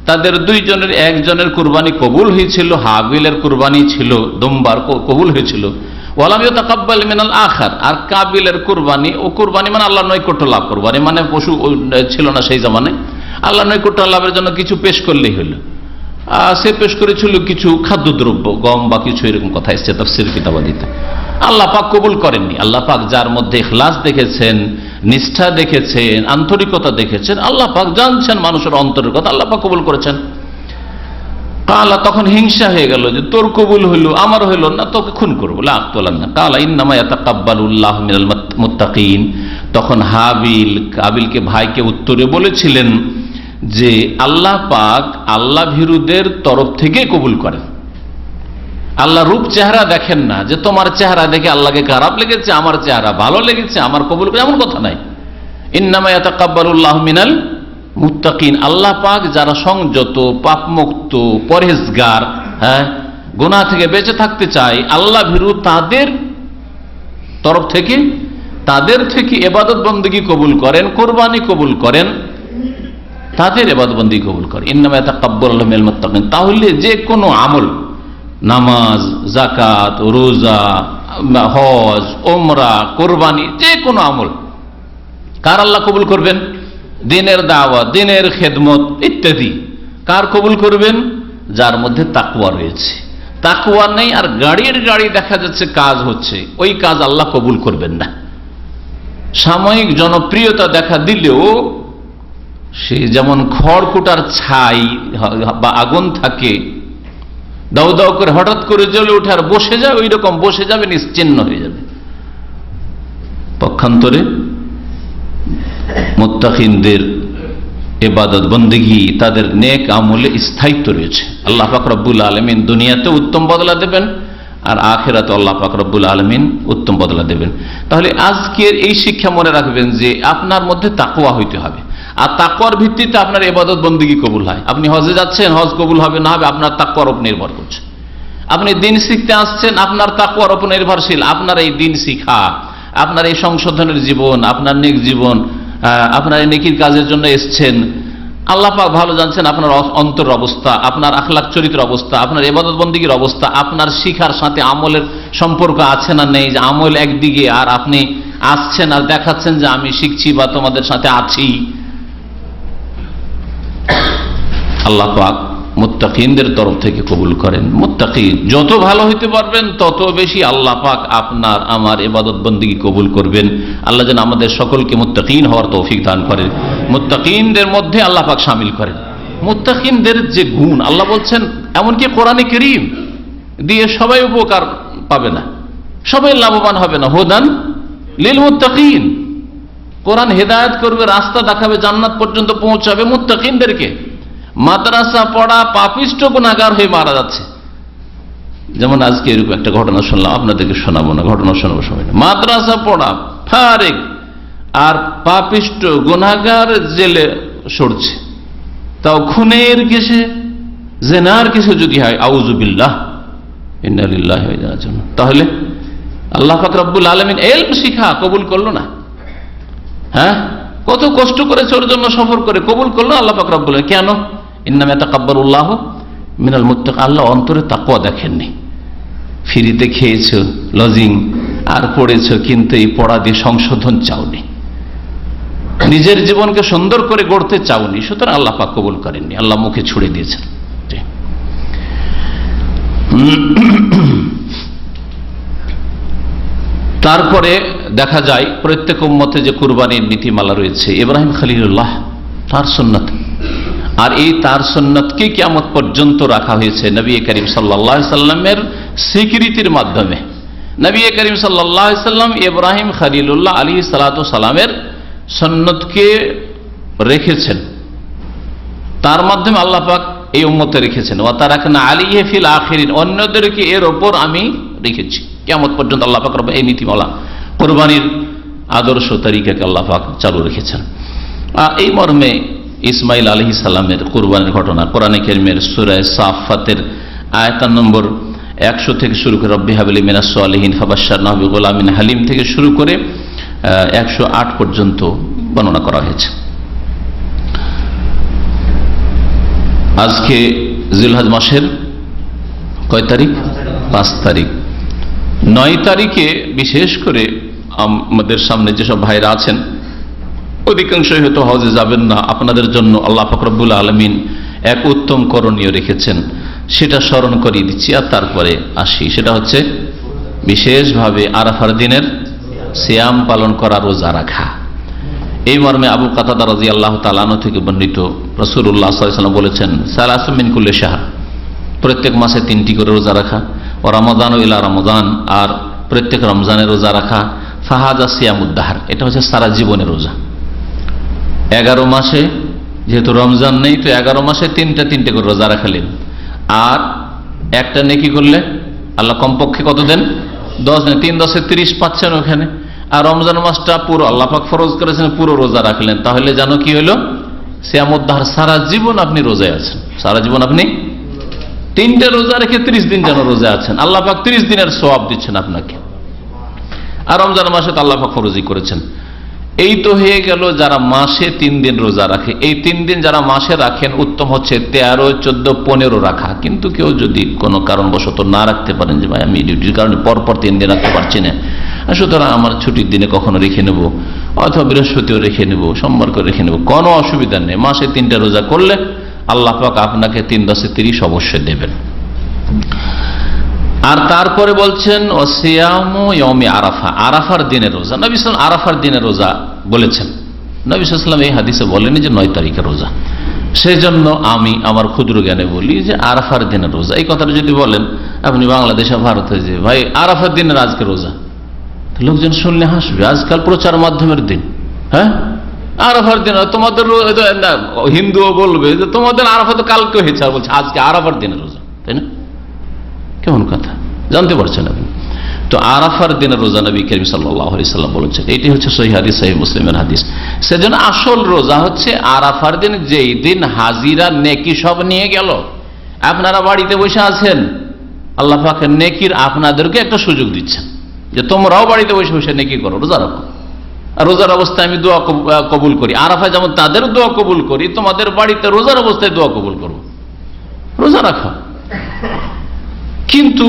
তাদের দুইজনের একজনের কুরবানি কবুল হয়েছিল, হাবিলের কুরবানি ছিল দুম্বার কবুল হয়েছিল। ওয়ালাম ইউতাকাব্বাল মিনাল আখার, আর কাবিলের কুরবানি, ও কুরবানি মানে আল্লাহর নৈকট্য লাভ কুরবানি মানে পশু ছিল না সেই জামানায়, আল্লাহর নৈকট্য লাভের জন্য কিছু পেশ করলেই হলো। সে পেশ করেছিল কিছু খাদ্যদ্রব্য, গম বা কিছু এরকম কথা এসছে তাফসীর কিতাবাদিতে। আল্লাহ পাক কবুল করেননি। আল্লাহ পাক যার মধ্যে ইখলাস দেখেছেন, নিষ্ঠা দেখেছেন, আন্তরিকতা দেখেছেন, আল্লাহ পাক জানছেন মানুষের অন্তরের কথা, আল্লাহ পাক কবুল করেছেন। কালা, তখন হিংসা হয়ে গেল যে তোর কবুল হইল আমার হইল না, তোকে খুন করবো, লা আকতুলান্না। কালা ইন্নামা ইয়াতাকাব্বালুল্লাহু মিনাল মুত্তাকিন, তখন হাবিল কাবিলকে ভাইকে উত্তরে বলেছিলেন যে আল্লাহ পাক আল্লাহ ভীরুদের তরফ থেকে কবুল করেন। আল্লাহ রূপ চেহারা দেখেন না যে তোমার চেহারা দেখে আল্লাহকে খারাপ লেগেছে, আমার চেহারা ভালো লেগেছে, আমার কবুল করে, এমন কথা নাই। ইন্নামা ইয়াতাকাব্বালুল্লাহু মিনাল মুত্তাকিন, আল্লাহ পাক যারা সংযত, পাপমুক্ত, পরহেজগার, গুনাহ থেকে বেঁচে থাকতে চায়, আল্লাহ ভীরু, তাদের তরফ থেকে, তাদের থেকে ইবাদত বন্দেগী কবুল করেন, কুরবানি কবুল করেন, তাদের ইবাদত বন্দেগী কবুল করেন। ইন্নামা ইয়াতাকাব্বালুল্লাহু মিনাল মুত্তাকিন। তাহলে যে কোনো আমল, নামাজ, যাকাত, রোজা, হজ, ওমরা, কোরবানি, যে কোনো আমল কার আল্লাহ কবুল করবেন? দিনের দাওয়াত, দিনের খেদমত ইত্যাদি কার কবুল করবেন? যার মধ্যে তাকওয়া রয়েছে। তাকওয়া নেই আর গাড়ি দেখা যাচ্ছে কাজ হচ্ছে, ওই কাজ আল্লাহ কবুল করবেন না। সাময়িক জনপ্রিয়তা দেখা দিলেও সে যেমন খড়কুটার ছাই বা আগুন থাকে, দাও দাও করে হঠাৎ করে জ্বলে উঠে আর বসে যায়, ওই রকম বসে যাবে, নিশ্চিহ্ন হয়ে যাবে। পক্ষান্তরে মুত্তাকিনদের ইবাদত বন্দেগী, তাদের নেক আমলে স্থায়িত্ব রয়েছে। আল্লাহ পাক রব্বুল আলামিন দুনিয়াতে উত্তম বদলা দেবেন, আর আখিরাতে আল্লাহ পাক রব্বুল আলামিন উত্তম বদলা দেবেন। তাহলে আজকের এই শিক্ষা মনে রাখবেন যে আপনার মধ্যে তাকওয়া হইতে হবে, আর তাকওয়ার ভিত্তিতে আপনার ইবাদত বন্দেগী কবুল হয়। আপনি হজে যাচ্ছেন, হজ কবুল হবে না হবে আপনার তাকওয়ার উপর নির্ভর করছে। আপনি দিন শিখতে আসছেন, আপনার তাকওয়ার উপর নির্ভরশীল। আপনার এই দিন শিখা, আপনার এই সংশোধনের জীবন, আপনার নেক জীবন, আপনার এই নেকির কাজের জন্য এসছেন, আল্লাহ পাক ভালো জানছেন আপনার অন্তর অবস্থা, আপনার আখলাক চরিত্র অবস্থা, আপনার ইবাদত বন্দেগীর অবস্থা, আপনার শিখার সাথে আমলের সম্পর্ক আছে না নেই, যে আমল একদিকে আর আপনি আসছেন আর দেখাচ্ছেন যে আমি শিখছি বা তোমাদের সাথে আছি। আল্লাহ পাক মুত্তাকিনদের তরফ থেকে কবুল করেন। মুত্তাকি যত ভালো হইতে পারবেন তত বেশি আল্লাহ পাক আপনার আমার ইবাদত বন্দেগী কবুল করবেন। আল্লাহ যেন আমাদের সকলকে মুত্তাকিন হওয়ার তৌফিক দান করেন, মুত্তাকিনদের মধ্যে আল্লাহ পাক শামিল করেন। মুত্তাকিনদের যে গুণ আল্লাহ বলছেন, এমনকি কোরআনে কারীম দিয়ে সবাই উপকার পাবে না, সবাই লাভবান হবে না। হুদান লিল মুত্তাকিন, কোরআন হেদায়েত করবে, রাস্তা দেখাবে, জান্নাত পর্যন্ত পৌঁছাবে মুত্তাকিনদেরকে। মাদ্রাসা পড়া পাপিষ্ঠ গুনাহগার হয়ে মারা যাচ্ছে। যেমন আজকে এরকম একটা ঘটনা শুনলাম, আপনাদেরকে শোনাবো না, ঘটনা শোনাবো সময় না। মাদ্রাসা পড়া ফারেক আর পাপিষ্ঠ গুনাহগার জেলে সরছে, তাও খুনের কেসে, জেনার কেসে যদি হয়, আউযুবিল্লাহ ইন্না লিল্লাহি ওয়া ইন্না ইলাইহি রাজিউন, তাহলে আল্লাহ পাক রব্বুল আলামিন ইলম শিখা কবুল করলো না? হ্যাঁ, কত কষ্ট করেছে ওর জন্য, সফর করে কবুল করলো আল্লাহ পাক রব্বুল আলামিন। কেন? ইন্নামা ইয়াতাকাব্বালুল্লাহু মিনাল মুত্তাকিন। আল্লাহ অন্তরে তাকওয়া দেখেননি। ফ্রিতে খেয়েছো, লজিং আর পড়েছো, কিন্তু এই পড়া দিয়ে সংশোধন চাওনি, নিজের জীবনকে সুন্দর করে গড়তে চাওনি, সুতরাং আল্লাহ পাক কবুল করেননি, আল্লাহ মুখে ছুড়ে দিয়েছেন। তারপরে দেখা যায় প্রত্যেক উম্মতে যে কুরবানির নীতিমালা রয়েছে, ইব্রাহিম খলিলুল্লাহ তার সুন্নাত, আর এই তার সুন্নাতকে কিয়ামত পর্যন্ত রাখা হয়েছে নবী করিম সাল্লাল্লাহু আলাইহি সাল্লামের স্বীকৃতির মাধ্যমে। নবী করিম সাল্লাল্লাহু আলাইহি সাল্লাম ইব্রাহিম খলিলুল্লাহ আলাইহিস সালাতু সালামের সুন্নতকে রেখেছেন, তার মাধ্যমে আল্লাহ পাক এই উম্মতে রেখেছেন। ওয়া তারাকনা আলাইহি ফিল আখিরিন, অন্যদেরকে এর উপর আমি রেখেছি কিয়ামত পর্যন্ত। আল্লাহ পাক রব্বুল এই নীতিমালা, কুরবানির আদর্শ তরিকাকে আল্লাহ পাক চালু রেখেছেন। এই মর্মে ইসমাইল আলাইহিস সালামের কুরবানির ঘটনা কোরআনে কারীমের সূরা সাফফাতের আয়াত নম্বর 100 থেকে শুরু করে রব্বি হাবলি মিনাস সালিহিন ফাবাশশারনাহু বিগুলামিন হালিম থেকে শুরু করে 108 পর্যন্ত বর্ণনা করা হয়েছে। আজকে জিলহজ মাসের কয় তারিখ? 5 তারিখ। 9 তারিখে বিশেষ করে আমাদের সামনে যেসব ভাইরা আছেন, অধিকাংশই হয়তো হজে যাবেন না, আপনাদের জন্য আল্লাহ পাক রব্বুল আলামিন এক উত্তম করণীয় রেখেছেন, সেটা স্মরণ করিয়ে দিচ্ছি আর তারপরে আসি। সেটা হচ্ছে বিশেষভাবে আরাফার দিনের সিয়াম পালন করা, রোজা রাখা। এই মর্মে আবু কাতাদা রাদিয়াল্লাহু তাআলা আনহু থেকে বর্ণিত, রাসূলুল্লাহ সাল্লাল্লাহু আলাইহি ওয়াসাল্লাম বলেছেন, সালাসু মিন কুল্লি শাহর, প্রত্যেক মাসে 3টি করে রোজা রাখা, ও রমাদান ইলা রমাদান, আর প্রত্যেক রমজানের রোজা রাখা, ফাহাজা সিয়ামুদ্দাহার, এটা হচ্ছে সারা জীবনের রোজা। 11 মাসে যেহেতু রমজান নেই, তো 11 মাসে 3টে করে রোজা রাখালেন, আর একটা নেকি করলে আল্লাহ কমপক্ষে কত দেন? 10 দিন। 3 10 30 পাচ্ছেন ওখানে। আর রমজান মাসটা পুরো আল্লাহ পাক ফরজ করেছেন, পুরো রোজা রাখলেন, তাহলে জানো কি হলো? সিয়ামুদ্দাহার, সারা জীবন আপনি রোজায় আছেন, সারা জীবন আপনি 3টে রোজা রেখে 30 দিন যেন রোজা আছেন, আল্লাহ পাক 30 দিনের সওয়াব দিচ্ছেন আপনাকে। আর রমজান মাসে তো আল্লাহ পাক ফরজই করেছেন। এই তো হয়ে গেল যারা মাসে 3 দিন রোজা রাখে। এই 3 দিন যারা মাসে রাখেন, উত্তম হচ্ছে 13, 14, 15 রাখা। কিন্তু কেউ যদি কোনো কারণবশত না রাখতে পারেন, যে ভাই আমি ডিউটির কারণে পরপর 3 দিন রাখতে পারছি না, সুতরাং আমার ছুটির দিনে কখনো রেখে নেব, অথবা বৃহস্পতিও রেখে নেব, সোমবার করে রেখে নেব, কোনো অসুবিধা নেই। মাসে 3টে রোজা করলে আল্লাহ পাক আপনাকে 3 10 30 অবশ্যই দেবেন। আর তারপরে বলছেন ওয়াসিয়ামু ইয়াউমি আরাফা, আরাফার দিনের রোজা। নবী সাল্লাল্লাহু আলাইহি ওয়াসাল্লাম আরাফার দিনের রোজা বলেছেন। নবী সাল্লাল্লাহু আলাইহি ওয়াসাল্লাম এই হাদিসে বলেনি যে 9 তারিখের রোজা। সেজন্য আমি আমার ক্ষুদ্র জ্ঞানে বলি যে আরাফার দিনের রোজা। এই কথাটা যদি বলেন আপনি বাংলাদেশে, ভারতে, যে ভাই আরাফার দিনের আজকে রোজা, লোকজন শুনলে হাসবে। আজকাল প্রচার মাধ্যমের দিন, হ্যাঁ, আরাফার দিন তোমাদের হিন্দুও বলবে যে তোমাদের আরাফা তো কালকে হয়েছে, আর বলছে আজকে আরাফার দিনের রোজা, তাই না? কেমন কথা, জানতে পারছেন আপনি? তো আরাফার দিনের রোজা নবী করিম সাল্লাল্লাহু আলাইহি সাল্লাম বলেছেন, এটি হচ্ছে সহিহ হাদিস, সহিহ মুসলিমের হাদিস। সেজন্য আসল রোজা হচ্ছে আরাফার দিন, যেই দিন হাজিরা নেকি সব নিয়ে গেল। আপনারা বাড়িতে বসে আছেন, আল্লাহ পাক নেকির আপনাদেরকে একটা সুযোগ দিচ্ছেন যে তোমরাও বাড়িতে বসে বসে নেকি করো, রোজা রাখো। আর রোজার অবস্থায় আমি দোয়া কবুল করি, আরাফায় যেমন তাদের দোয়া কবুল করি, তোমাদের বাড়িতে রোজার অবস্থায় দোয়া কবুল করবো, রোজা রাখো। কিন্তু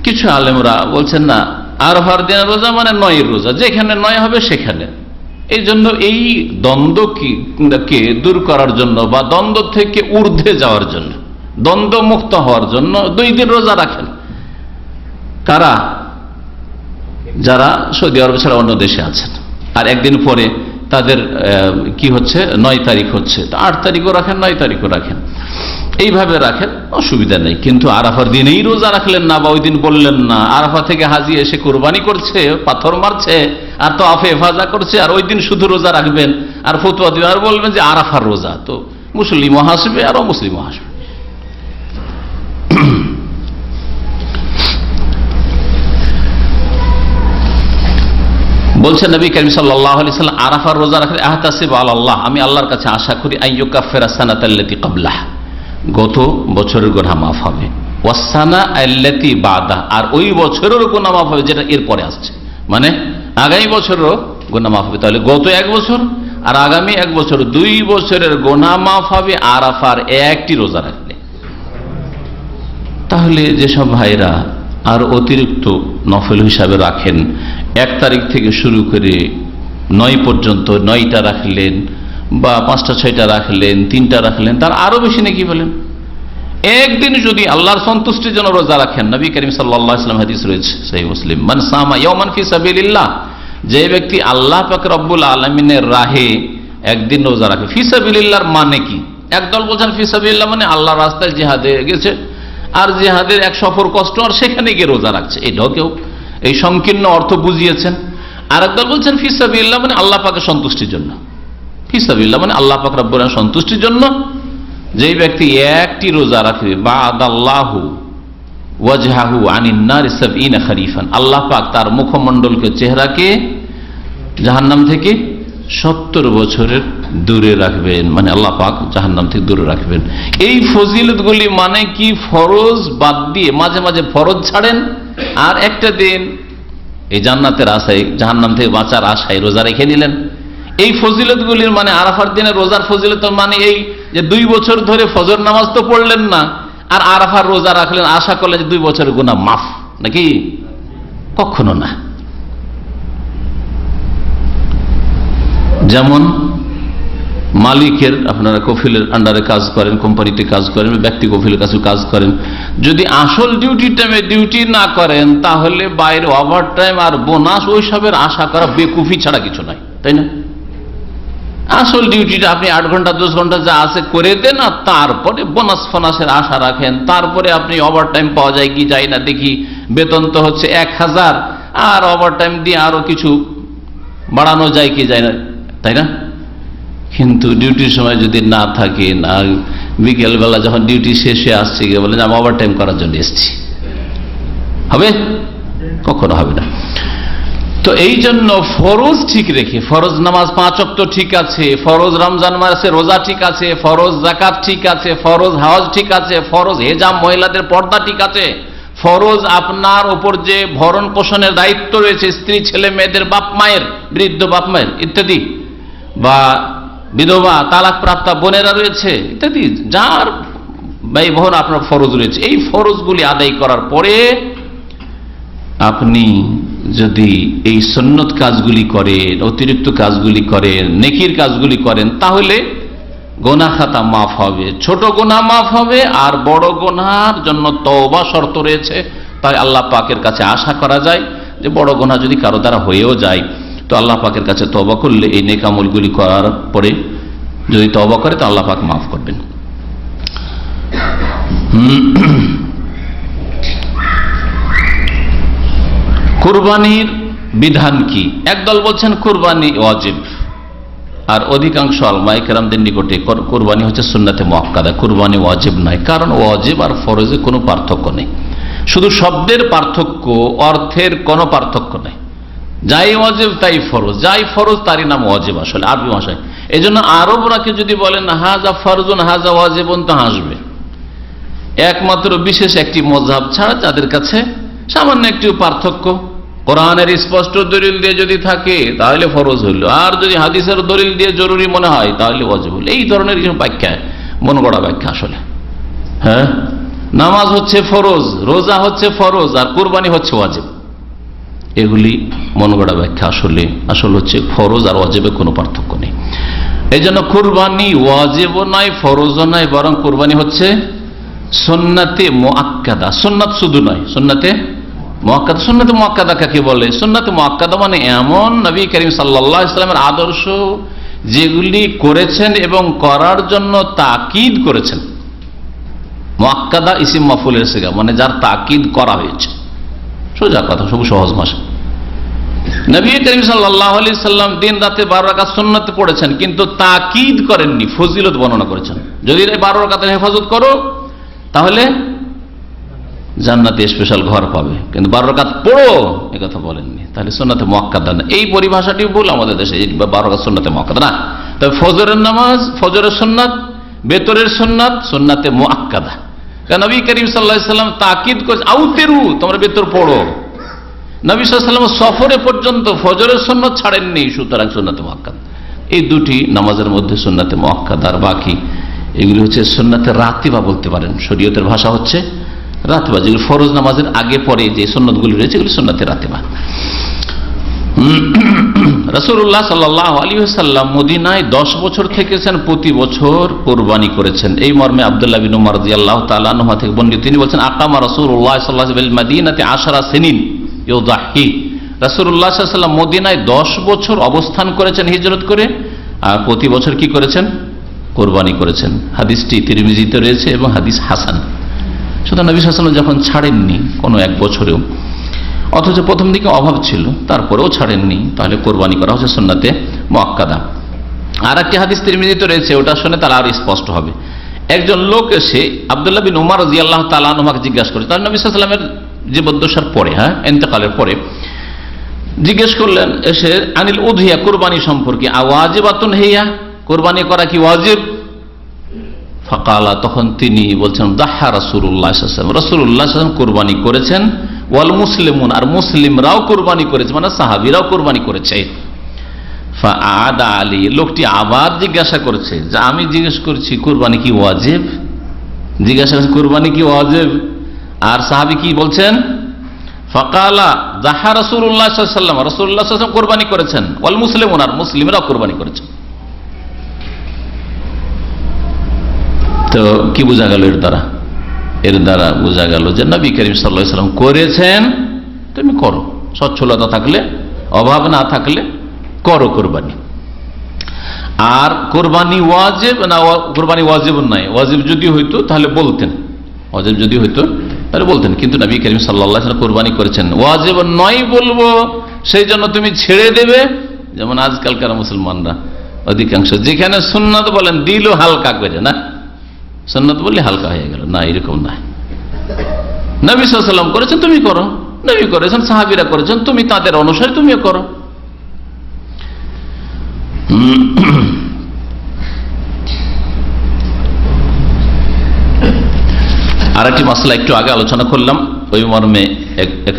কিছু আলেমরা বলছেন না, আরাফার দিনের রোজা মানে নয়ের রোজা, যেখানে নয় হবে সেখানে। এই জন্য এই দ্বন্দ্বকে দূর করার জন্য বা দ্বন্দ্ব থেকে ঊর্ধ্বে যাওয়ার জন্য, দ্বন্দ্ব মুক্ত হওয়ার জন্য 2 দিন রোজা রাখেন। কারা? যারা সৌদি আরব ছাড়া অন্য দেশে আছেন। আর একদিন পরে তাদের কি হচ্ছে, 9 তারিখ হচ্ছে, তো 8 তারিখও রাখেন, 9 তারিখও রাখেন, এইভাবে রাখেন, অসুবিধা নেই। কিন্তু আরাফার দিনেই রোজা রাখলেন না, বা ওই দিন বললেন না, আরাফা থেকে হাজি এসে কোরবানি করছে, পাথর মারছে, আর তো আফে হেফাজা করছে, আর ওই দিন শুধু রোজা রাখবেন আর ফতোয়া দিবেন আর বলবেন যে আরাফার রোজা, তো মুসলিমও হাসবে আর অমুসলিমও হাসবে। বলছেন নবী করিম সাল্লাল্লাহু আলাইহি সাল্লাম, আরাফার রোজা রাখলে আহতাসিবু আলাল্লাহ, আমি আল্লাহর কাছে আশা করি, আইয়ুকাফিরা সানাতাল্লাতী ক্বাবলাহ, গত বছরের গুনাহ মাফ হবে, ওয়াসানা আল্লাতী বাদা, আর ওই বছরেরও গুনাহ মাফ হবে যেটা এরপরে আসছে, মানে আগামী বছরেরও গুনাহ মাফ হবে। তাহলে গত 1 বছর আর আগামী 1 বছর, 2 বছরের গুনাহ মাফ হবে আরাফার একটি রোজা রাখলে। তাহলে যেসব ভাইরা আর অতিরিক্ত নফল হিসাবে রাখেন, 1 তারিখ থেকে শুরু করে 9 পর্যন্ত 9টা রাখলেন, বা 5টা 6টা রাখলেন, 3টা রাখলেন, তার আরো বেশি নাকি বলেন। একদিন যদি আল্লাহর সন্তুষ্টির জন্য রোজা রাখেন, নবী করিম সাল্লাল্লাহু আলাইহি ওয়াসাল্লাম হাদিস রয়েছে সহিহ মুসলিম, মান সামা ইয়াওমান ফি সাবিলিল্লাহ, যে ব্যক্তি আল্লাহ পাক রব্বুল আলামিনের রাহে একদিন রোজা রাখে। ফি সাবিলিল্লাহর মানে কি? একদল বলছেন ফি সাবিলিল্লাহ মানে আল্লাহর রাস্তায় জিহাদে গেছে, আর জিহাদের এক সফর কষ্ট, আর সেখানে গিয়ে রোজা রাখছে, এটাও কেউ এই সংকীর্ণ অর্থ বুঝিয়েছেন। আর একদল বলছেন ফি সাবিলিল্লাহ মানে আল্লাহ পাকের সন্তুষ্টির জন্য। ফি সাবিলিল্লাহ মানে আল্লাহ পাক রব্বুল আলামিনের সন্তুষ্টির জন্য যেই ব্যক্তি একটি রোজা রাখবে, বা'দাল্লাহু ওয়াজহাহু আনিন নার 70 খরিফান, আল্লাহ পাক তার মুখমণ্ডলকে, চেহারাকে জাহান্নাম থেকে 70 বছরের দূরে রাখবেন, মানে আল্লাহ পাক জাহান্নাম থেকে দূরে রাখবেন। এই ফজিলতগুলি মানে কি, ফরজ বাদ দিয়ে মাঝে মাঝে ফরজ ছাড়েন, আর একটা দিন এই জান্নাতের আশায়, জাহান্নাম থেকে বাঁচার আশায় রোজা রেখে নিলেন। এই ফজিলতগুলির মানে আরাফার দিনে রোজার ফজিলত মানে এই যে 2 বছর ধরে ফজর নামাজ তো পড়লেন না, আর আরাফার রোজা রাখলেন, আশা করলেন যে 2 বছরের গুনাহ মাফ, নাকি? কখনো না। যেমন মালিকের, আপনারা কফিলের আন্ডারে কাজ করেন, কোম্পানিতে কাজ করেন, ব্যক্তি কফিলের কাছে কাজ করেন, যদি আসল ডিউটি টাইমে ডিউটি না করেন, তাহলে বাইরে ওভার টাইম আর বোনাস ওইসবের আশা করা বেকুফি ছাড়া কিছু নাই, তাই না? আসল ডিউটিটা আপনি 8 ঘন্টা 10 ঘন্টা যা আছে করে দেন, আর তারপরে বোনাস ফোনাসের আশা রাখেন, তারপরে আপনি ওভার টাইম পাওয়া যায় কি যায় না দেখি, বেতন তো হচ্ছে 1000, আর ওভার টাইম দিয়ে আরো কিছু বাড়ানো যায় কি যায় না, তাই না? কিন্তু ডিউটির সময় যদি না থাকে, না বিকেলবেলা যখন ডিউটি শেষ হয়ে আসছে গিয়ে বলেন আমি ওভার টাইম করার জন্য এসেছি, হবে? কখনো হবে না। তো এই জন্য ফরজ ঠিক রেখে, ফরজ নামাজ 5 ওয়াক্ত ঠিক আছে, ফরজ রমজান মাসে রোজা ঠিক আছে, ফরজ যাকাত ঠিক আছে, ফরজ হজ ঠিক আছে, ফরজ হেজাব মহিলাদের পর্দা ঠিক আছে, ফরজ আপনার উপর যে ভরণ পোষণের দায়িত্ব রয়েছে, স্ত্রী ছেলে মেয়েদের বাপ মায়ের, বৃদ্ধ বাপ মায়ের ইত্যাদি, বা বিধবা তালাক প্রাপ্তা বোনেরা রয়েছে ইত্যাদি, যার ভাই বোন আপনার ফরজ রয়েছে, এই ফরজগুলি আদায় করার পরে আপনি যদি এই সুন্নত কাজগুলি করেন, অতিরিক্ত কাজগুলি করেন, নেকির কাজগুলি করেন, তাহলে গুনাহ খাতা মাফ হবে, ছোট গুনাহ মাফ হবে, আর বড় গুনাহর জন্য তওবা শর্ত রয়েছে। তাই আল্লাহ পাকের কাছে আশা করা যায় যে বড় গুনাহ যদি কারো দ্বারা হয়েও যায়, তো আল্লাহ পাকের কাছে তওবা করলে, এই নেক আমলগুলি করার পরে যদি তওবা করে, তো আল্লাহ পাক মাফ করবেন। কুরবানির বিধান কি? একদল বলছেন কুরবানি ওয়াজিব, আর অধিকাংশ উলামায়ে কেরামদের নিকটে কুরবানি হচ্ছে সুন্নাতে মুআক্কাদা, কুরবানি ওয়াজিব নয়। কারণ ওয়াজিব আর ফরজে কোনো পার্থক্য নেই, শুধু শব্দের পার্থক্য, অর্থের কোনো পার্থক্য নেই। যাই ওয়াজিব তাই ফরজ, যাই ফরজ তারই নাম ওয়াজিব আসলে আরবি ভাষায়। এই জন্য আরবরাকে যদি বলেন হাজা ফরজুন হাজা ওয়াজিবুন তো হাসবে। একমাত্র বিশেষ একটি মযহাব ছাড়া যাদের কাছে সামান্য একটু পার্থক্য, কোরআনের স্পষ্ট দলিল দিয়ে যদি থাকে তাহলে ফরজ হইল, আর যদি হাদিসের দলিল দিয়ে জরুরি মনে হয় তাহলে ওয়াজিব হইল। এই ধরনের কিছু ব্যাখ্যা, মন গড়া ব্যাখ্যা আসলে। হ্যাঁ, নামাজ হচ্ছে ফরজ, রোজা হচ্ছে ফরজ, আর কুরবানি হচ্ছে ওয়াজিব, এগুলি মন গড়া ব্যাখ্যা। আসলে হচ্ছে ফরজ আর ওয়াজিবে কোনো পার্থক্য নেই। এই জন্য কুরবানি ওয়াজিবও নয়, ফরজও নয়, বরং কুরবানি হচ্ছে সুন্নাতে মুআক্কাদা। সুন্নাত শুধু নয়, সুন্নাতে মুআক্কাদা। সুন্নাতে মুআক্কাদা কাকে বলে? সুন্নাতে মুআক্কাদা মানে এমন নবী করিম সাল্লাল্লাহু আলাইহি ওয়াসাল্লামের আদর্শ যেগুলি করেছেন এবং করার জন্য তাকিদ করেছেন। মুআক্কাদা ইসিম মাফউলের সিগা, মানে যার তাকিদ করা হয়েছে। সোজা কথা, সব সহজ ভাষা। নবী করিম সাল্লাল্লাহু আলাইহি সাল্লাম দিন রাতে 12 রাকাত সুন্নাত পড়েছেন, কিন্তু তাকিদ করেননি, ফজিলত বর্ণনা করেছেন। যদি এই 12 রাকাতের হেফাজত করো তাহলে জান্নাতে স্পেশাল ঘর পাবে, কিন্তু 12 রাকাত পড়ো এই কথা বলেননি। তাহলে সুন্নাতে মুআক্কাদা না, এই পরিভাষাটিও ভুল আমাদের দেশে। 12 রাকাত সুন্নাতে মুআক্কাদা না, তবে ফজরের নামাজ, ফজরের সুন্নাত, বেতরের সুন্নাত সুন্নাতে মুআক্কাদা। কারণ নবী করিম সাল্লাল্লাহু আলাইহি সাল্লাম তাকিদ করেছেন, আউতেরু, তোমরা বেতর পড়ো। নবী সাল্লাল্লাহু আলাইহি সাল্লাম সফরে পর্যন্ত ফজরের সুন্নাত ছাড়েননি, সুতরাং সুন্নাতে মুআক্কাদা। এই দুটি নামাজের মধ্যে সুন্নাতে মুআক্কাদা, আর বাকি এগুলি হচ্ছে সুন্নাতে রাতিবা বলতে পারেন। শরীয়তের ভাষা হচ্ছে রাতিবা, যেগুলো ফরজ নামাজের আগে পরে যে সুন্নাতগুলি রয়েছে এগুলি সুন্নাতে রাতিবা। রাসূলুল্লাহ সাল্লাল্লাহু আলাইহি ওয়াসাল্লাম মদিনায় 10 বছর থেকেছেন, প্রতি বছর কুরবানি করেছেন। এই মর্মে আব্দুল্লাহ বিন উমর রাদিয়াল্লাহু তাআলা আনহু থেকে বর্ণিত, তিনি বলেন আকামা রাসূলুল্লাহ সাল্লাল্লাহু আলাইহি ওয়াসাল্লাম বিল মাদিনাতি 10 সিনিন ইউদাহি। রাসূলুল্লাহ সাল্লাল্লাহু আলাইহি ওয়াসাল্লাম মদিনায় 10 বছর অবস্থান করেছেন হিজরত করে, আর প্রতি বছর কি করেছেন? কুরবানি করেছেন। হাদিসটি তিরমিজিতে রয়েছে এবং হাদিস হাসান। সুতরাং নবী সাল্লাল্লাহু আলাইহি ওয়াসাল্লাম যখন ছাড়েননি কোনো এক বছরেও, অথচ প্রথম দিকে অভাব ছিল তারপরেও ছাড়েননি, তাহলে কোরবানি করা হচ্ছে সুন্নাতে মুআক্কাদা। আর একটি হাদিস তিরমিজিতে রয়েছে, ওটা শুনে তার আর স্পষ্ট হবে। একজন লোক এসে আব্দুল্লাহ বিন উমর রাদিয়াল্লাহু তাআলা আনহুকে জিজ্ঞাসা করে, তার নবী সাল্লাল্লাহু আলাইহি ওয়াসাল্লামের জীবদ্দশার পরে, ইন্তেকালের পরে জিজ্ঞেস করলেন এসে, আনিল উযহিয়া, কুরবানি সম্পর্কে, আওয়াজিবাতুন হিয়া, কুরবানি করা কি ওয়াজিব? ফাকালা, তখন তিনি বলছেন, দাহা রাসূলুল্লাহ সাল্লাল্লাহু আলাইহি ওয়াসাল্লাম, রাসূলুল্লাহ সাল্লাল্লাহু আলাইহি ওয়াসাল্লাম কুরবানি করেছেন, ওয়াল মুসলিমুন, আর মুসলিমরাও কুরবানি করেছে, মানে সাহাবীরাও কুরবানি করেছে। ফাআদা আলী, লোকটি আবার জিজ্ঞাসা করেছে, যে আমি জিজ্ঞেস করছি কুরবানি কি ওয়াজিব, জিজ্ঞাসা করছি কুরবানি কি ওয়াজিব, আর সাহাবী কি বলছেন? ফাকালা দাহা রাসূলুল্লাহ সাল্লাল্লাহু আলাইহি ওয়াসাল্লাম, রাসূলুল্লাহ সাল্লাল্লাহু আলাইহি ওয়াসাল্লাম কুরবানি করেছেন, ওয়াল মুসলিমুন, আর মুসলিমরাও কুরবানি করেছেন। তো কি বোঝা গেল এর দ্বারা? এর দ্বারা বোঝা গেল যে নবী করিম সাল্লাল্লাহু আলাইহি ওয়াসাল্লাম করেছেন, তুমি করো, সচ্ছলতা থাকলে, অভাব না থাকলে করো কোরবানি। আর কোরবানি ওয়াজিব না, কোরবানি ওয়াজিব নয়, ওয়াজিব যদি হইতো তাহলে বলতেন, ওয়াজিব যদি হইতো তাহলে বলতেন, কিন্তু নবী করিম সাল্লাল্লাহু আলাইহি ওয়াসাল্লাম কোরবানি করেছেন। ওয়াজিব নয় বলবো সেই জন্য তুমি ছেড়ে দেবে, যেমন আজকালকার মুসলমানরা অধিকাংশ, যেখানে সুন্নাত বলেন দিলও হালকা করে, না সুন্নাত বললে হালকা হয়ে গেল, না, এরকম না। নবী সাল্লাল্লাহু আলাইহি ওয়াসাল্লাম করেছেন, তুমি করো, নবী করেছেন, সাহাবীরা করেছেন, তুমি তাদের অনুসারী, তুমিও করো। আর একটি মাসলা একটু আগে আলোচনা করলাম, ওই মর্মে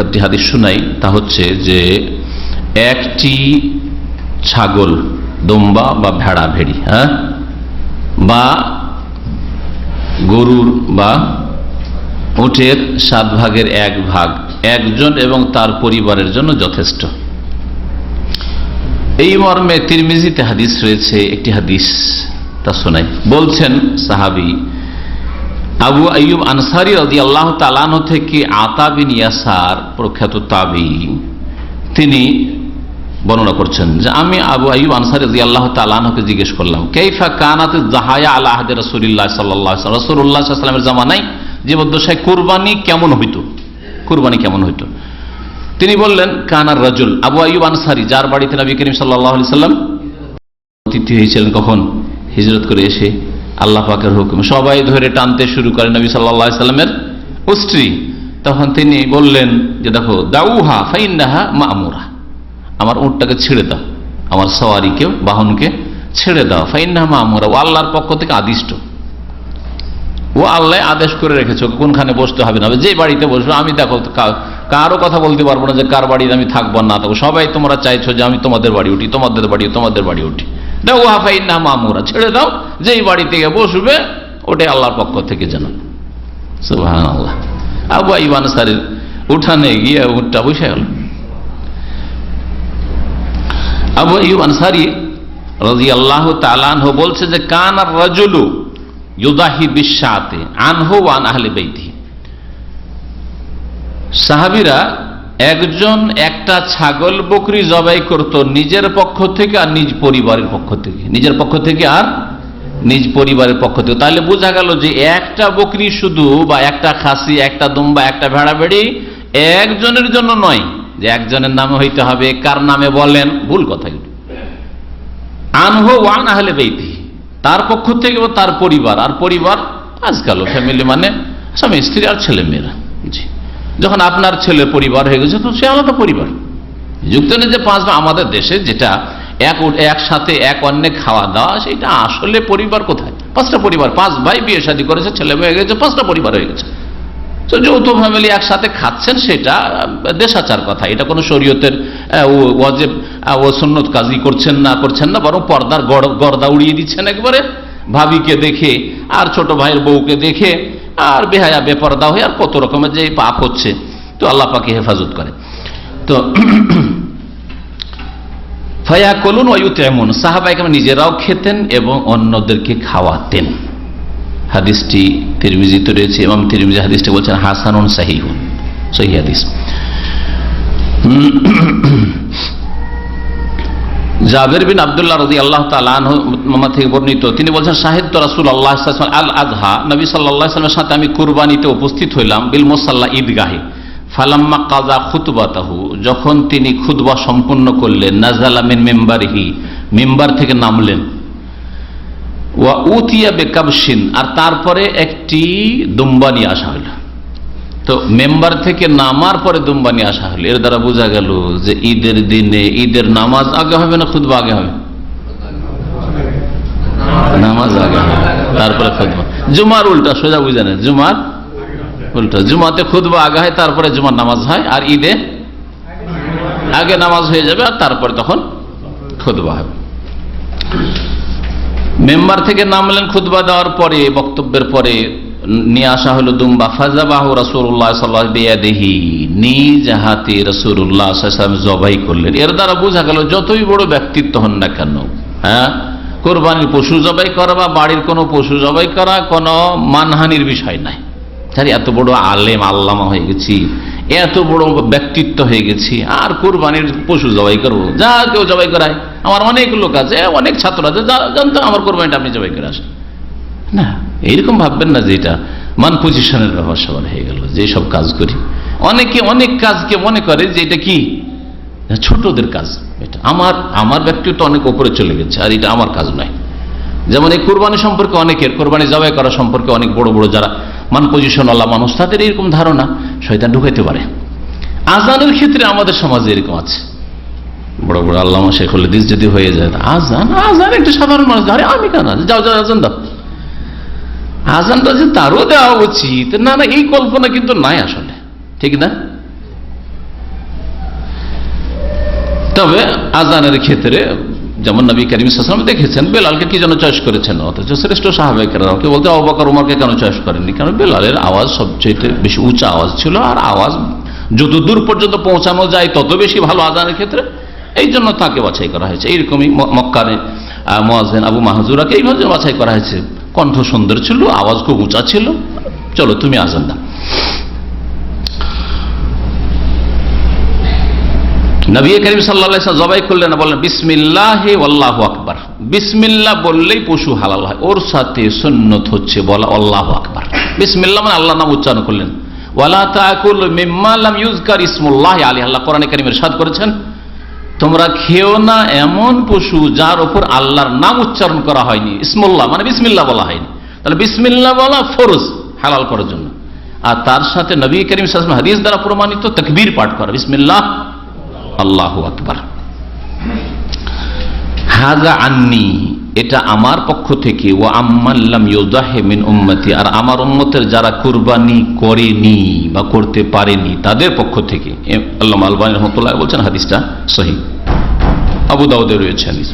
একটি হাদিস শুনাই। তা হচ্ছে যে একটি ছাগল, দুম্বা বা ভেড়া, ভেড়ি, বা গরুর বা উটের 7 ভাগের 1 ভাগ একজন এবং তার পরিবারের জন্য যথেষ্ট। এই মর্মে তিরমিজিতে হাদিস রয়েছে, একটি হাদিস তা শোনাই। বলছেন সাহাবী আবু আইয়ুব আনসারী রাদিয়াল্লাহু তাআলা আনহু থেকে, আতা বিন ইয়াসার প্রখ্যাত তাবিঈ, তিনি বর্ণনা করছেন যে আমি আবু আইয়ুব আনসারী রাদিয়াল্লাহু তাআলা আনহুকে জিজ্ঞেস করলাম, কাইফা কানাতিয যাহায়া আলা আহদি রাসূলিল্লাহ সাল্লাল্লাহু আলাইহি ওয়াসাল্লাম, রাসূলুল্লাহ সাল্লাল্লাহু আলাইহি ওয়াসাল্লামের জামানায় জীবদ্দশায় কুরবানি কেমন হইতো, কুরবানি কেমন হইতো? তিনি বললেন, কানার রাজুল, আবু আইয়ুব আনসারী, যার বাড়িতে নবী করিম সাল্লাল্লাহু আলাইহি ওয়াসাল্লাম ভর্তি হয়েছিলেন কখন? হিজরত করে এসে আল্লাহ পাকের হুকুম। সবাই ধরে টানতে শুরু করেন নবী সাল্লাল্লাহু আলাইহি সাল্লামের উষ্ট্রি। তখন তিনি বললেন যে দেখো, দাউহা ফাইন্নাহা মা'মুরা, আমার উটটাকে ছেড়ে দাও, আমার সওয়ারিকে, বাহনকে ছেড়ে দাও। ফাইন্নাহা মা'মুরা, ও আল্লাহর পক্ষ থেকে আদিষ্ট, ও আল্লাহ আদেশ করে রেখেছো কোনখানে বসতে হবে না, যে বাড়িতে বসবো। আমি দেখো কারো কথা বলতে পারবো না যে কার বাড়িতে আমি থাকবো না থাকবো, সবাই তোমরা চাইছো যে আমি তোমাদের বাড়ি উঠি, তোমাদের বাড়ি উঠি। দাউহা ফাইন্নাহা মা'মুরা, ছেড়ে দাও, যেই বাড়ি থেকে বসবে ওটাই আল্লাহর পক্ষ থেকে জানো। সুবহানাল্লাহ। আবু আইয়ুব আনসারীর উঠানে গিয়ে উটটা বসে গেল। আবু আইয়ুব আনসারী রাদিয়াল্লাহু তাআলা আনহু বলছে যে কানার রাজুলু ইউদাহি বিশাতে আনহু ওয়া আন আহলি বাইতি, সাহাবীরা একজন একটা ছাগল বকরি জবাই করত নিজের পক্ষ থেকে আর নিজ পরিবারের পক্ষ থেকে, নিজের পক্ষ থেকে আর নিজ পরিবারের পক্ষ থেকে। তাহলে বোঝা গেল যে একটা বকরি শুধু বা একটা খাসি, একটা দুম্বা, একটা ভেড়া ভেড়ি একজনের জন্য নয়, যে একজনের নামে হইতে হবে, কার নামে বলেন, ভুল কথা। আনহু ওয়া আন আহলি বাইতি, তার পক্ষ থেকে ও তার পরিবার। আর পরিবার আজকাল ফ্যামিলি মানে স্বামী স্ত্রী আর ছেলে মেয়েরা। জি, যখন আপনার ছেলে পরিবার হয়ে গেছে তো সে আলাদা পরিবার। যুক্ত নেই যে পাঁচ, আমাদের দেশে যেটা একসাথে এক অন্যে খাওয়া দাওয়া, সেটা আসলে পরিবার কোথায়? পাঁচটা পরিবার, 5 ভাই বিয়ে শাদী করেছে, ছেলে হয়ে গেছে, 5টা পরিবার হয়ে গেছে। তো যৌথ ফ্যামিলি একসাথে খাচ্ছেন, সেটা দেশাচার কথা। এটা কোনো শরীয়তের ওয়াজিব ও সুন্নত কাজী করছেন না, বরং পর্দার গর্দা উড়িয়ে দিচ্ছেন একবারে, ভাবিকে দেখে আর ছোট ভাইয়ের বউকে দেখে আর বেহায়া বেপর্দা হয়ে আর কত রকমের যে পাপ হচ্ছে। তো আল্লাহ পাকে হেফাজত করে। তো ফায়াকুলুন ওয়া ইউতঈমুন, সাহাবায়ে কেরাম নিজেরাও খেতেন এবং অন্যদেরকে খাওয়াতেন। হাদিসটি তিরমিজিতে রয়েছে, ইমাম তিরমিজি হাদিসটি বলছেন হাসানুন সাহিহুন, সহিহ হাদিস। জাবের বিন আব্দুল্লাহ রাদিয়াল্লাহু তাআলা আনহু থেকে বর্ণিত, তিনি বলছেন শাহিদতু রাসূলুল্লাহ সাল্লাল্লাহু আলাইহি ওয়াসাল্লাম আল আযহা, নবী সাল্লাল্লাহু আলাইহি ওয়াসাল্লামের সাথে আমি কুরবানিতে উপস্থিত হইলাম, বিল মুসাল্লা, ঈদগাহে। ফালাম্মা কাযা খুতবাতাহু, যখন তিনি খুতবা সম্পন্ন করলেন, নাযালা মিন মিম্বারিহি, মিম্বার থেকে নামলেন, ওয়া উতিয়া বিকাবশিন, আর তারপরে একটি দুম্বা নিয়ে আসা হলো। তো মেম্বার থেকে নামার পরে দুম্বা নিয়ে আসা হলো। এর দ্বারা বোঝা গেল যে ঈদের দিনে ঈদের নামাজ আগে হবে না খুতবা আগে হবে? নামাজ আগে হবে, তারপরে খুতবা। জুমার উল্টা, সোজা বুঝে নেন, জুমার উল্টা। জুমাতে খুতবা আগে হয়, তারপরে জুমার নামাজ হয়, আর ঈদে আগে নামাজ হয়ে যাবে আর তারপরে তখন খুতবা হবে। মেম্বার থেকে নামলেন, খুতবা দেওয়ার পরে, বক্তব্যের পরে নিয়ে আসা হলো দুম্বা। ফাযাবাহু রাসূলুল্লাহ সাল্লাল্লাহু আলাইহি বিয়াদিহি, নিজ হাতে রাসূলুল্লাহ সাল্লাল্লাহু আলাইহি ওয়াসাল্লাম জবাই করলেন। এর দ্বারা বোঝা গেল যতই বড় ব্যক্তিত্ব হন না কেন, কোরবানির পশু জবাই করা বা বাড়ির কোনো পশু জবাই করা কোনো মানহানির বিষয় নাই। এত বড় আলেম আল্লামা হয়ে গেছি, এত বড় ব্যক্তিত্ব হয়ে গেছি, আর কোরবানির পশু জবাই করবো? যা কেউ জবাই করায়, আমার অনেক লোক আছে, অনেক ছাত্র আছে, জানতো আমার কোরবানিটা আপনি জবাই করে আসেন না। এইরকম ভাববেন না যে এটা মান পজিশনের ব্যাপার সবার হয়ে গেল, যে সব কাজ করি। অনেকে অনেক কাজকে মনে করে যে এটা কি ছোটদের কাজ, এটা আমার ব্যক্তিত্ব অনেক উপরে চলে গেছে, আর এটা আমার কাজ নয়। যেমন এই কোরবানি সম্পর্কে অনেকের, কোরবানি জবাই করা সম্পর্কে অনেক বড় বড় যারা মান পজিশন আল্লাহ মানুষ, তাদের এরকম ধারণা শয়তান ঢুকাইতে পারে। আজানের ক্ষেত্রে আমাদের সমাজে এরকম আছে, বড় বড় আল্লামা শেখুল হাদিস যদি হয়ে যায়, আজান একটা সাধারণ মানুষ, আরে আমি কেন, যাও আজান দাও, আজানটা যে তারও দেওয়া উচিত, না এই কল্পনা কিন্তু নাই আসলে, ঠিক না? তবে আজানের ক্ষেত্রে যেমন নবী করিম সাল্লাল্লাহু আলাইহি ওয়াসাল্লাম দেখেছেন বেলালকে কি জন্য চয়েস করেছেন, অথচ শ্রেষ্ঠ সাহাবায়ে কেরাম কেউ বলতে আবু বকর ওমরকে কেন চয়েস করেননি? কারণ বেলালের আওয়াজ সবচেয়ে বেশি উঁচা আওয়াজ ছিল, আর আওয়াজ যত দূর পর্যন্ত পৌঁছানো যায় তত বেশি ভালো আজানের ক্ষেত্রে, এই জন্য তাকে বাছাই করা হয়েছে। এইরকমই মক্কারে মুয়াজ্জিন আবু মাহজুরাকে এইভাবে বাছাই করা হয়েছে, কণ্ঠ সুন্দর ছিল, আওয়াজ খুব উঁচা ছিল, চলো তুমি আজান দাও। নবী করিম সাল্লাল্লাহু আলাইহি ওয়াসাল্লাম জবাই করলেন, বললেন বিসমিল্লাহি ওয়াল্লাহু আকবার। বিসমিল্লাহ বললেই পশু হালাল হয়, ওর সাথে সুন্নত হচ্ছে বলা আল্লাহু আকবার। বিসমিল্লাহ মানে আল্লাহর নাম উচ্চারণ করলেন। ওয়ালা তাকুল মিম্মা লাম ইউযকার ইসমুল্লাহি আলাইহি, আল্লাহ কোরআনে কারীমে ইরশাদ করেছেন তোমরা খেও না এমন পশু যার উপর আল্লাহর নাম উচ্চারণ করা হয়নি, ইসমুল্লাহ মানে বিসমিল্লাহ বলা হয়নি। তাহলে বিসমিল্লাহ বলা ফরজ হালাল করার জন্য। আর তার সাথে নবী করিম সাল্লাল্লাহু আলাইহি ওয়াসাল্লাম হাদিস দ্বারা প্রমাণিত তাকবীর পাঠ করা, বিসমিল্লাহ আল্লাহু আকবার। হাযা আন্নি, এটা আমার পক্ষ থেকে, ওয়া আম্মান লাম ইউযাহি মিন উম্মতি, আর আমার উম্মতের যারা কুরবানি করেনি বা করতে পারেনি তাদের পক্ষ থেকে। আল্লামা আলবানী রাহমাতুল্লাহ বলছেন হাদিসটা সহিহ, আবু দাউদে রয়েছে হাদিস।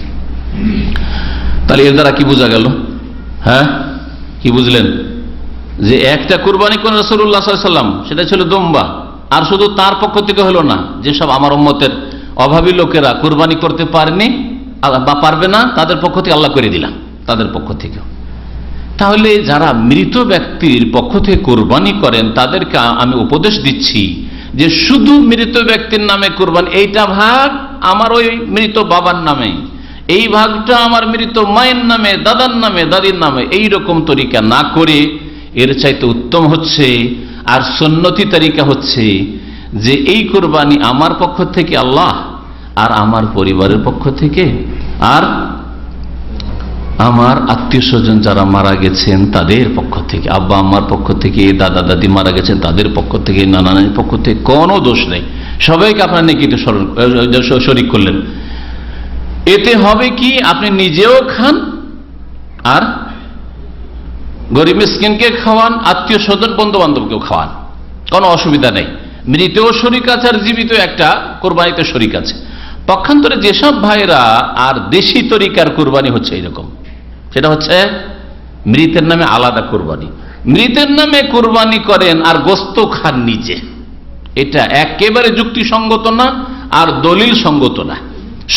তাহলে এর দ্বারা কি বোঝা গেল? হ্যাঁ, কি বুঝলেন? যে একটা কুরবানি করেন রাসূলুল্লাহ সাল্লাল্লাহু আলাইহি ওয়াসাল্লাম, সেটা ছিল দুম্বা। আর শুধু তার পক্ষ থেকে হলো না, যেসব আমার উম্মতের অভাবী লোকেরা কুরবানি করতে পারেনি বা পারবে না, তাদের পক্ষ থেকে আল্লাহ করে দিলাম, তাদের পক্ষ থেকেও। তাহলে যারা মৃত ব্যক্তির পক্ষ থেকে কোরবানি করেন তাদেরকে আমি উপদেশ দিচ্ছি যে শুধু মৃত ব্যক্তির নামে কোরবানি, এইটা ভাগ আমার ওই মৃত বাবার নামে, এই ভাগটা আমার মৃত মায়ের নামে, দাদার নামে, দাদির নামে, এই রকম তরিকা না করে এর চাইতে উত্তম হচ্ছে আর সুন্নতি তরিকা হচ্ছে যে এই কোরবানি আমার পক্ষ থেকে আল্লাহ, আর আমার পরিবারের পক্ষ থেকে, আর আমার আত্মীয় স্বজন যারা মারা গেছেন তাদের পক্ষ থেকে, আব্বা আম্মার পক্ষ থেকে, দাদা দাদি মারা গেছেন তাদের পক্ষ থেকে, নানা নানির পক্ষ থেকে, কোনো দোষ নেই। সবাইকে আপনার নেকিতে শরীক করলেন। এতে হবে কি, আপনি নিজেও খান আর গরিব মিসকিনকে খাওয়ান, আত্মীয় স্বজন বন্ধু বান্ধবকেও খাওয়ান, কোনো অসুবিধা নেই। মৃতেও শরিক আছে আর জীবিত একটা কোরবানিতে শরিক আছে। পক্ষান্তরে যেসব ভাইরা আর দেশি তরিকার কোরবানি হচ্ছে এইরকম, সেটা হচ্ছে মৃতের নামে আলাদা কোরবানি, মৃতের নামে কোরবানি করেন আর গোস্ত খান নিজে, এটা একেবারে যুক্তিসঙ্গত না আর দলিল সঙ্গত না।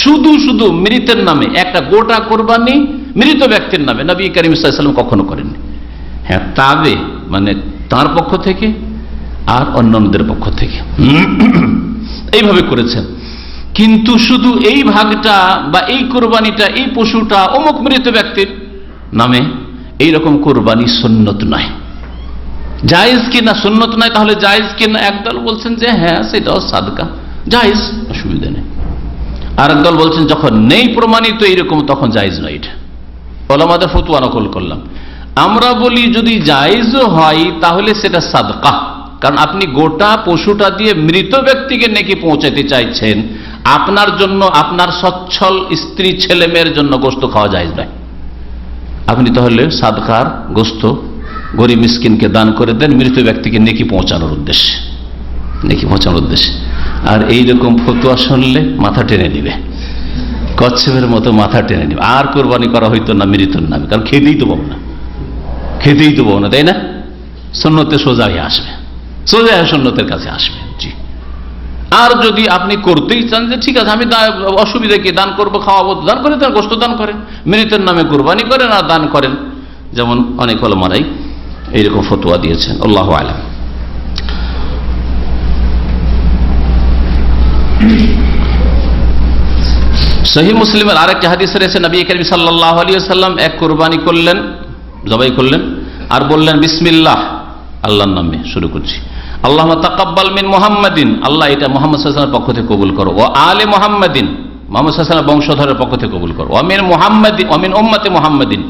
শুধু শুধু মৃতের নামে একটা গোটা কোরবানি মৃত ব্যক্তির নামে নবী করিম সাল্লাল্লাহু আলাইহি ওয়াসাল্লাম কখনো করেননি। হ্যাঁ, তবে মানে তার পক্ষ থেকে আর অন্যদের পক্ষ থেকে এইভাবে করেছেন। কিন্তু শুধু এই ভাগটা বা এই কোরবানিটা, এই পশুটা অমুক মৃত ব্যক্তির নামে, এইরকম কোরবানি সুন্নত নয়। জায়েজ কিনা সুন্নত নয়, তাহলে জায়েজ কিনা? একদল বলছেন যে হ্যাঁ সেটাও সাদকা জায়েজ, অসুবিধা নেই। আর একদল বলছেন যখন নেই প্রমাণিত এইরকম তখন জায়েজ নয়। এটা ওলামাদের ফতোয়া নকল করলাম। আমরা বলি যদি জায়েজও হয় তাহলে সেটা সাদকা, কারণ আপনি গোটা পশুটা দিয়ে মৃত ব্যক্তিকে নেকি পৌঁছাতে চাইছেন, আপনার জন্য, আপনার সচ্ছল স্ত্রী ছেলে মেয়ের জন্য গোস্ত খাওয়া যায় না। আপনি তাহলে সাদকার গোস্ত গরিব মিসকিনকে দান করে দেন মৃত ব্যক্তিকে নেকি পৌঁছানোর উদ্দেশ্যে, নেকি পৌঁছানোর উদ্দেশ্যে। আর এইরকম ফতোয়া শুনলে মাথা টেনে নিবে, কচ্ছপের মতো মাথা টেনে নিবে। আর কোরবানি করা হইতো না মৃত্যুর নামে, কারণ খেতেই তো পাবো না, খেতেই তো পাবো না, তাই না? সুন্নতে সোজা হয়ে আসবে, সোজা সুন্নতের কাছে আসবে। জি, আর যদি আপনি করতেই চান যে ঠিক আছে আমি অসুবিধা কি, দান করবো, খাওয়াবো, দান করে দেন, গোস্ত দান করেন, মৃতের নামে কোরবানি করেন আর দান করেন, যেমন অনেক ওলামারাই এইরকম ফতোয়া দিয়েছেন। আল্লাহু আ'লাম। সহিহ মুসলিমের আরেকটা হাদিস রয়েছে, নবী করিম সাল্লাল্লাহু আলাইহি ওয়াসাল্লাম এক কোরবানি করলেন, জবাই করলেন আর বললেন বিসমিল্লাহ, আল্লাহর নামে শুরু করছি। আল্লাহুম্মা তাকাব্বাল মিন মুহাম্মাদিন, আল্লাহ এটা মুহাম্মদ সাল্লাল্লাহু আলাইহি ওয়াসাল্লামের পক্ষ থেকে কবুল করো। ওয়া আলে মুহাম্মাদিন, মুহাম্মদ সাল্লাল্লাহু আলাইহি ওয়াসাল্লামের বংশধরের পক্ষ থেকে কবুল করো। ওয়া মিন মুহাম্মাদিন ওয়া মিন উম্মতি মুহাম্মাদিন,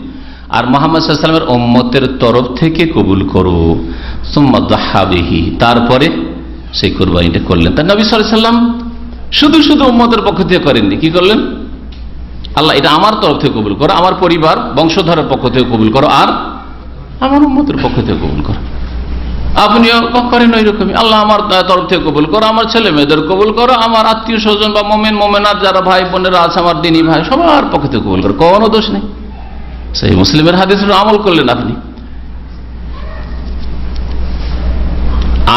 আর মুহাম্মদ সাল্লাল্লাহু আলাইহি ওয়াসাল্লামের উম্মতের তরফ থেকে কবুল করো। সুম্মা যাহা বিহি, তারপরে সেই কুরবানিটা করলেন। তা নবী সাল্লাল্লাহু আলাইহি ওয়াসাল্লাম শুধু শুধু উম্মতের পক্ষ থেকে করেননি, কি করলেন? আল্লাহ এটা আমার তরফ থেকে কবুল করো, আমার পরিবার বংশধরের পক্ষ থেকে কবুল করো, আর আমার উম্মতের পক্ষ থেকে কবুল করো। আপনিও করেন ওই রকমই, আল্লাহ আমার তরফ থেকে কবুল করো, আমার ছেলে মেয়েদের কবুল করো, আমার আত্মীয় স্বজন বা মোমেন মোমেনাত যারা ভাই বোনেরা আছে আমার দিনী ভাই সবার পক্ষ থেকে কবুল করো, কোনো দোষ নেই। সেই মুসলিমের হাদিসের আমল করলেন আপনি।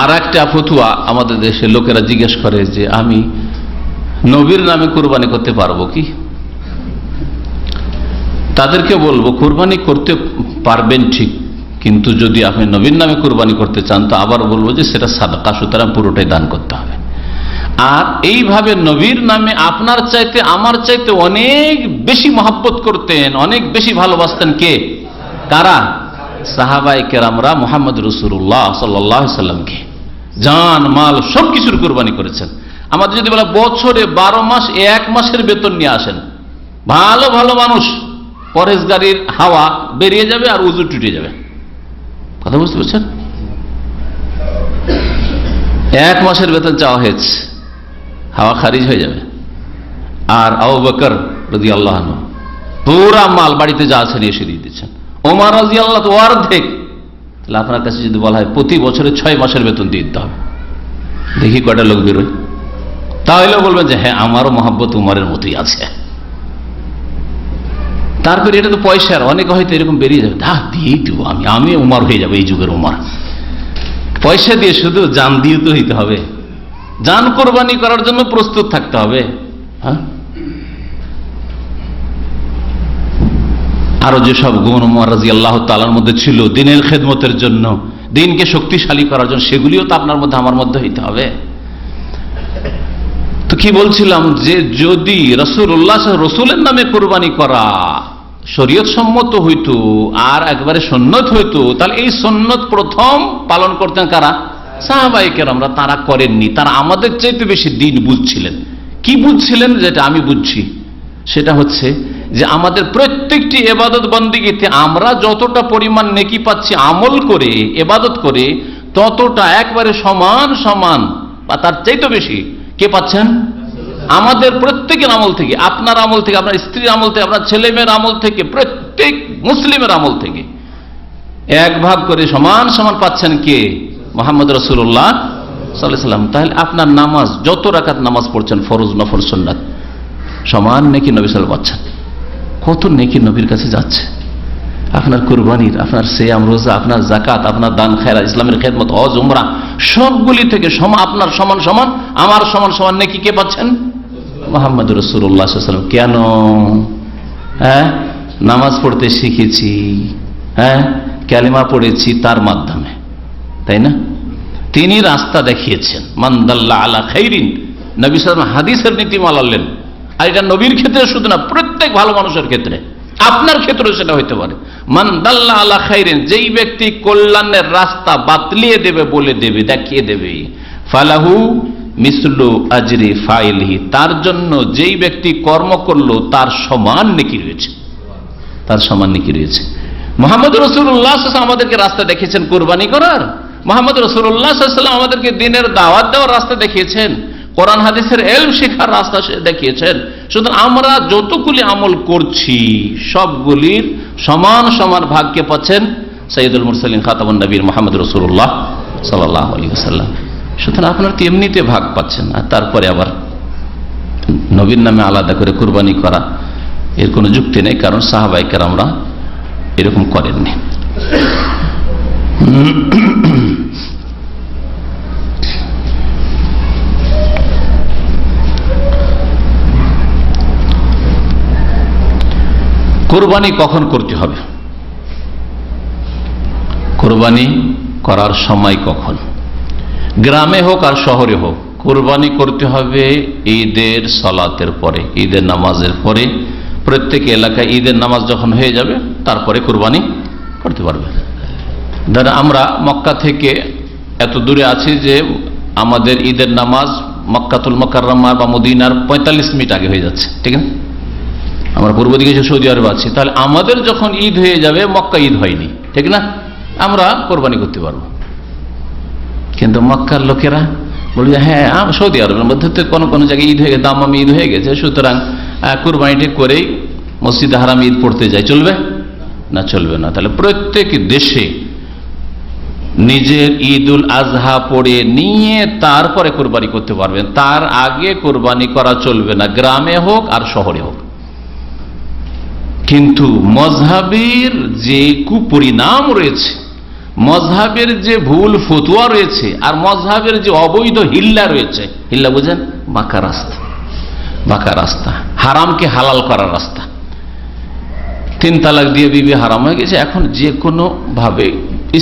আর একটা ফতুয়া আমাদের দেশের লোকেরা জিজ্ঞেস করে যে আমি নবীর নামে কুরবানি করতে পারবো কি? তাদেরকে বলবো কুরবানি করতে পারবেন ঠিক, কিন্তু যদি আপনি নবীর নামে কুরবানি করতে চান তো আবার বলবো যে সেটা সাদকা, সুতরাং পুরোটাই দান করতে হবে। আর এইভাবে নবীর নামে আপনার চাইতে আমার চাইতে অনেক বেশি মহব্বত করতেন, অনেক বেশি ভালোবাসতেন কে? কারা? সাহাবায়ে কেরামরা মুহাম্মদ রাসূলুল্লাহ সাল্লাল্লাহু আলাইহি ওয়াসাল্লামকে জান মাল সবকিছুর কুরবানি করেছেন। আমাদের যদি বলে বছরে 12 মাস 1 মাসের বেতন নিয়ে আসেন, ভালো ভালো মানুষ পরেশগারির হাওয়া বেরিয়ে যাবে আর উজু টুটে যাবে। কথা বুঝতে পারছেন? 1 মাসের বেতন চাওয়া হয়েছে, হাওয়া খারিজ হয়ে যাবে। আর আবু বকর রাদিয়াল্লাহু আনহু পুরা মাল বাড়িতে যা আছে নিয়ে এসে দিয়ে দিচ্ছেন। ওমর রাদিয়াল্লাহু তো অর্ধেক। তাহলে আপনার কাছে যদি বলা হয় প্রতি বছরে 6 মাসের বেতন দিয়ে দিতে হবে, দেখি কয়টা লোক বেরোয়। তাহলে বলবেন যে হ্যাঁ আমারও মহব্বত উমরের মতোই আছে। তারপরে এটা তো পয়সার, অনেকে হয়তো এরকম বেরিয়ে যাবে, দিয়েই দেবো, আমি উমর হয়ে যাবো, এই যুগের উমর। পয়সা দিয়ে শুধু জান দিয়ে তো হইতে হবে, জান কোরবানি করার জন্য প্রস্তুত থাকতে হবে। হ্যাঁ, আরো যেসব গুণ ওমর রাদিয়াল্লাহু তাআলার মধ্যে ছিল দ্বীনের খেদমতের জন্য, দ্বীনকে শক্তিশালী করার জন্য, সেগুলিও তো আপনার মধ্যে আমার মধ্যে হইতে হবে। তো কি বলছিলাম, যে যদি রসুলের নামে কোরবানি করা শরীয়ত সম্মত হইতো আর একবারে সুন্নত হইতো, তাহলে এই সুন্নত প্রথম পালন করতেন কারা? সাহাবায়ে কেরামরা। তারা করেননি, তারা আমাদের চাইতে বেশি দ্বীন বুঝছিলেন। কি বুঝছিলেন? যেটা আমি বুঝছি সেটা হচ্ছে যে আমাদের প্রত্যেকটি ইবাদত বন্দেগীতে আমরা যতটা পরিমাণ নেকি পাচ্ছি আমল করে, ইবাদত করে, ততটা একবারে সমান সমান বা তার চাইতে বেশি কে পাচ্ছেন? আমাদের প্রত্যেকের আমল থেকে, আপনার আমল থেকে, আপনার স্ত্রীর আমল থেকে, আপনার ছেলে মেয়ের আমল থেকে, প্রত্যেক মুসলিমের আমল থেকে 1 ভাগ করে সমান সমান পাচ্ছেন কে? মুহাম্মদ রাসূলুল্লাহ সাল্লাল্লাহু আলাইহি ওয়াসাল্লাম। তাহলে আপনার নামাজ, যত রাকাত নামাজ পড়ছেন, ফরজ নফল সুন্নাত, সমান নেকি নবী সাল্লাল্লাহু আলাইহি ওয়াসাল্লাম পাচ্ছেন। কত নেকি নবীর কাছে যাচ্ছে। আপনার কুরবানির, আপনার সিয়াম রোজা, আপনার যাকাত, আপনার দান খায়রাত, ইসলামের খেদমত, হজ উমরা, সবগুলি থেকে আপনার সমান সমান, আমার সমান সমান নেকি কে পাচ্ছেন? মুহাম্মদ রাসূলুল্লাহ সাল্লাল্লাহু আলাইহি ওয়াসাল্লাম। কেন? হ্যাঁ, নামাজ পড়তে শিখেছি, হ্যাঁ, কালিমা পড়েছি তার মাধ্যমে, তাই না? তিনি রাস্তা দেখিয়েছেন। মান দাল্লা আলা খাইরিন, নবী সাল্লাল্লাহু আলাইহি ওয়াসাল্লাম হাদিসের নীতিমালা আনলেন। আর এটা নবীর ক্ষেত্রে শুধু না, প্রত্যেক ভালো মানুষের ক্ষেত্রে, আপনার ক্ষেত্রেও সেটা হইতে পারে। মান দাল্লা আলা খাইরিন, যেই ব্যক্তি কল্যাণের রাস্তা বাতলিয়ে দেবে, বলে দেবে, দেখিয়ে দেবে, ফালাহু মিসলু আজরি ফাইলিহি, তার জন্য যেই ব্যক্তি কর্ম করলো তার সমান নেকি রয়েছে, তার সমান নেকি রয়েছে। মুহাম্মদ রাসূলুল্লাহ সাল্লাল্লাহু আলাইহি ওয়াসাল্লাম আমাদেরকে রাস্তা দেখিয়েছেন কোরবানি করার। মুহাম্মদ রাসূলুল্লাহ সাল্লাল্লাহু আলাইহি ওয়াসাল্লাম আমাদেরকে দ্বীনের দাওয়াত দেওয়ার রাস্তা দেখিয়েছেন, কোরআন হাদিসের ইলম শেখার রাস্তা দেখিয়েছেন। সুতরাং আমরা যতগুলি আমল করছি সবগুলির সমান সমান ভাগকে পাচ্ছেন সাইয়্যিদুল মুরসালিন খাতামুন নবীর মুহাম্মদ রাসূলুল্লাহ সাল্লাল্লাহু আলাইহি ওয়াসাল্লাম। সুতরাং আপনারা তো এমনিতে ভাগ পাচ্ছেন, আর তারপরে আবার নবীর নামে আলাদা করে কুরবানি করা, এর কোনো যুক্তি নেই, কারণ সাহাবায়ে কেরামরা এরকম করেননি। কোরবানি কখন করতে হবে? কোরবানি করার সময় কখন? গ্রামে হোক আর শহরে হোক, কোরবানি করতে হবে ঈদের সালাতের পরে, ঈদের নামাজের পরে। প্রত্যেক এলাকায় ঈদের নামাজ যখন হয়ে যাবে তারপরে কোরবানি করতে পারবে। ধর আমরা মক্কা থেকে এত দূরে আছি যে আমাদের ঈদের নামাজ মক্কাতুল মুকাররমা বা মদিনার 45 মিনিট আগে হয়ে যাচ্ছে, ঠিক না? আমরা পূর্ব দিকে সৌদি আরব আছি, তাহলে আমাদের যখন ঈদ হয়ে যাবে, মক্কা ঈদ হয়নি, ঠিক না? আমরা কোরবানি করতে পারবো। কিন্তু মক্কার লোকেরা বলবে হ্যাঁ সৌদি আরবের মধ্যে তো কোনো কোনো জায়গায় ঈদ হয়ে গেছে, দামামি ঈদ হয়ে গেছে, সুতরাং কোরবানিটি করেই মসজিদ হারাম ঈদ পড়তে যায়, চলবে না? চলবে না। তাহলে প্রত্যেক দেশে নিজের ঈদুল আজহা পড়ে নিয়ে তারপরে কোরবানি করতে পারবেন, তার আগে কোরবানি করা চলবে না, গ্রামে হোক আর শহরে হোক। কিন্তু মজহাবের যে কুপরিণাম রয়েছে, মজহাবের যে ভুল ফতুয়া রয়েছে, আর মজহাবের যে অবৈধ হিল্লা রয়েছে, হিল্লা বুঝেন? বাঁকা রাস্তা, বাঁকা রাস্তা, হারামকে হালাল করার রাস্তা। 3 তালাক দিয়ে বিবি হারাম হয়ে গেছে, এখন যে কোনো ভাবে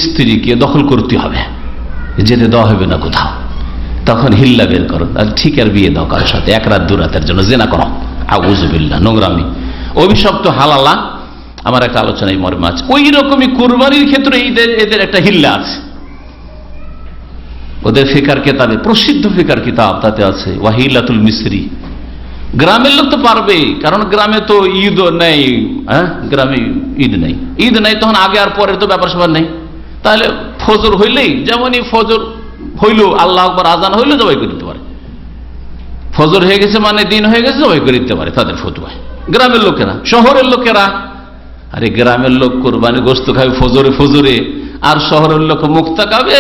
স্ত্রীকে দখল করতে হবে, যেতে দেওয়া হবে না কোথাও, তখন হিল্লা বের করো, আর ঠিক আর বিয়ে দাও কারোর সাথে, 1 রাত 2 রাতের জন্য জিনা করো, আউযুবিল্লাহ, নোংরামি, অভিশপ্ত হালালা। আমার একটা আলোচনায় মর্মে আছে। ওই রকমই কুরবানির ক্ষেত্রে এদের একটা হিল্লা আছে, ওদের ফিকার কিতাবে, প্রসিদ্ধ ফিকার কিতাব, তাতে আছে ওয়াহিলাতুল মিসরি। গ্রামের লোক তো পারবে, কারণ গ্রামে তো ঈদ নেই। গ্রামে ঈদ নেই, ঈদ নেই, তখন আগে আর পরের তো ব্যাপার স্যাপার নেই। তাহলে ফজর হইলেই, যেমনই ফজর হইল, আল্লাহ আকবার আজান হইলে জবাই করে দিতে পারে। ফজর হয়ে গেছে মানে দিন হয়ে গেছে, জবাই করে দিতে পারে, তাদের ফতুয়ায়। গ্রামের লোকেরা, শহরের লোকেরা, আরে গ্রামের লোক কোরবানি গোস্ত খাবে ফজরে ফজরে, আর শহরের লোক মুক্তা খাবে।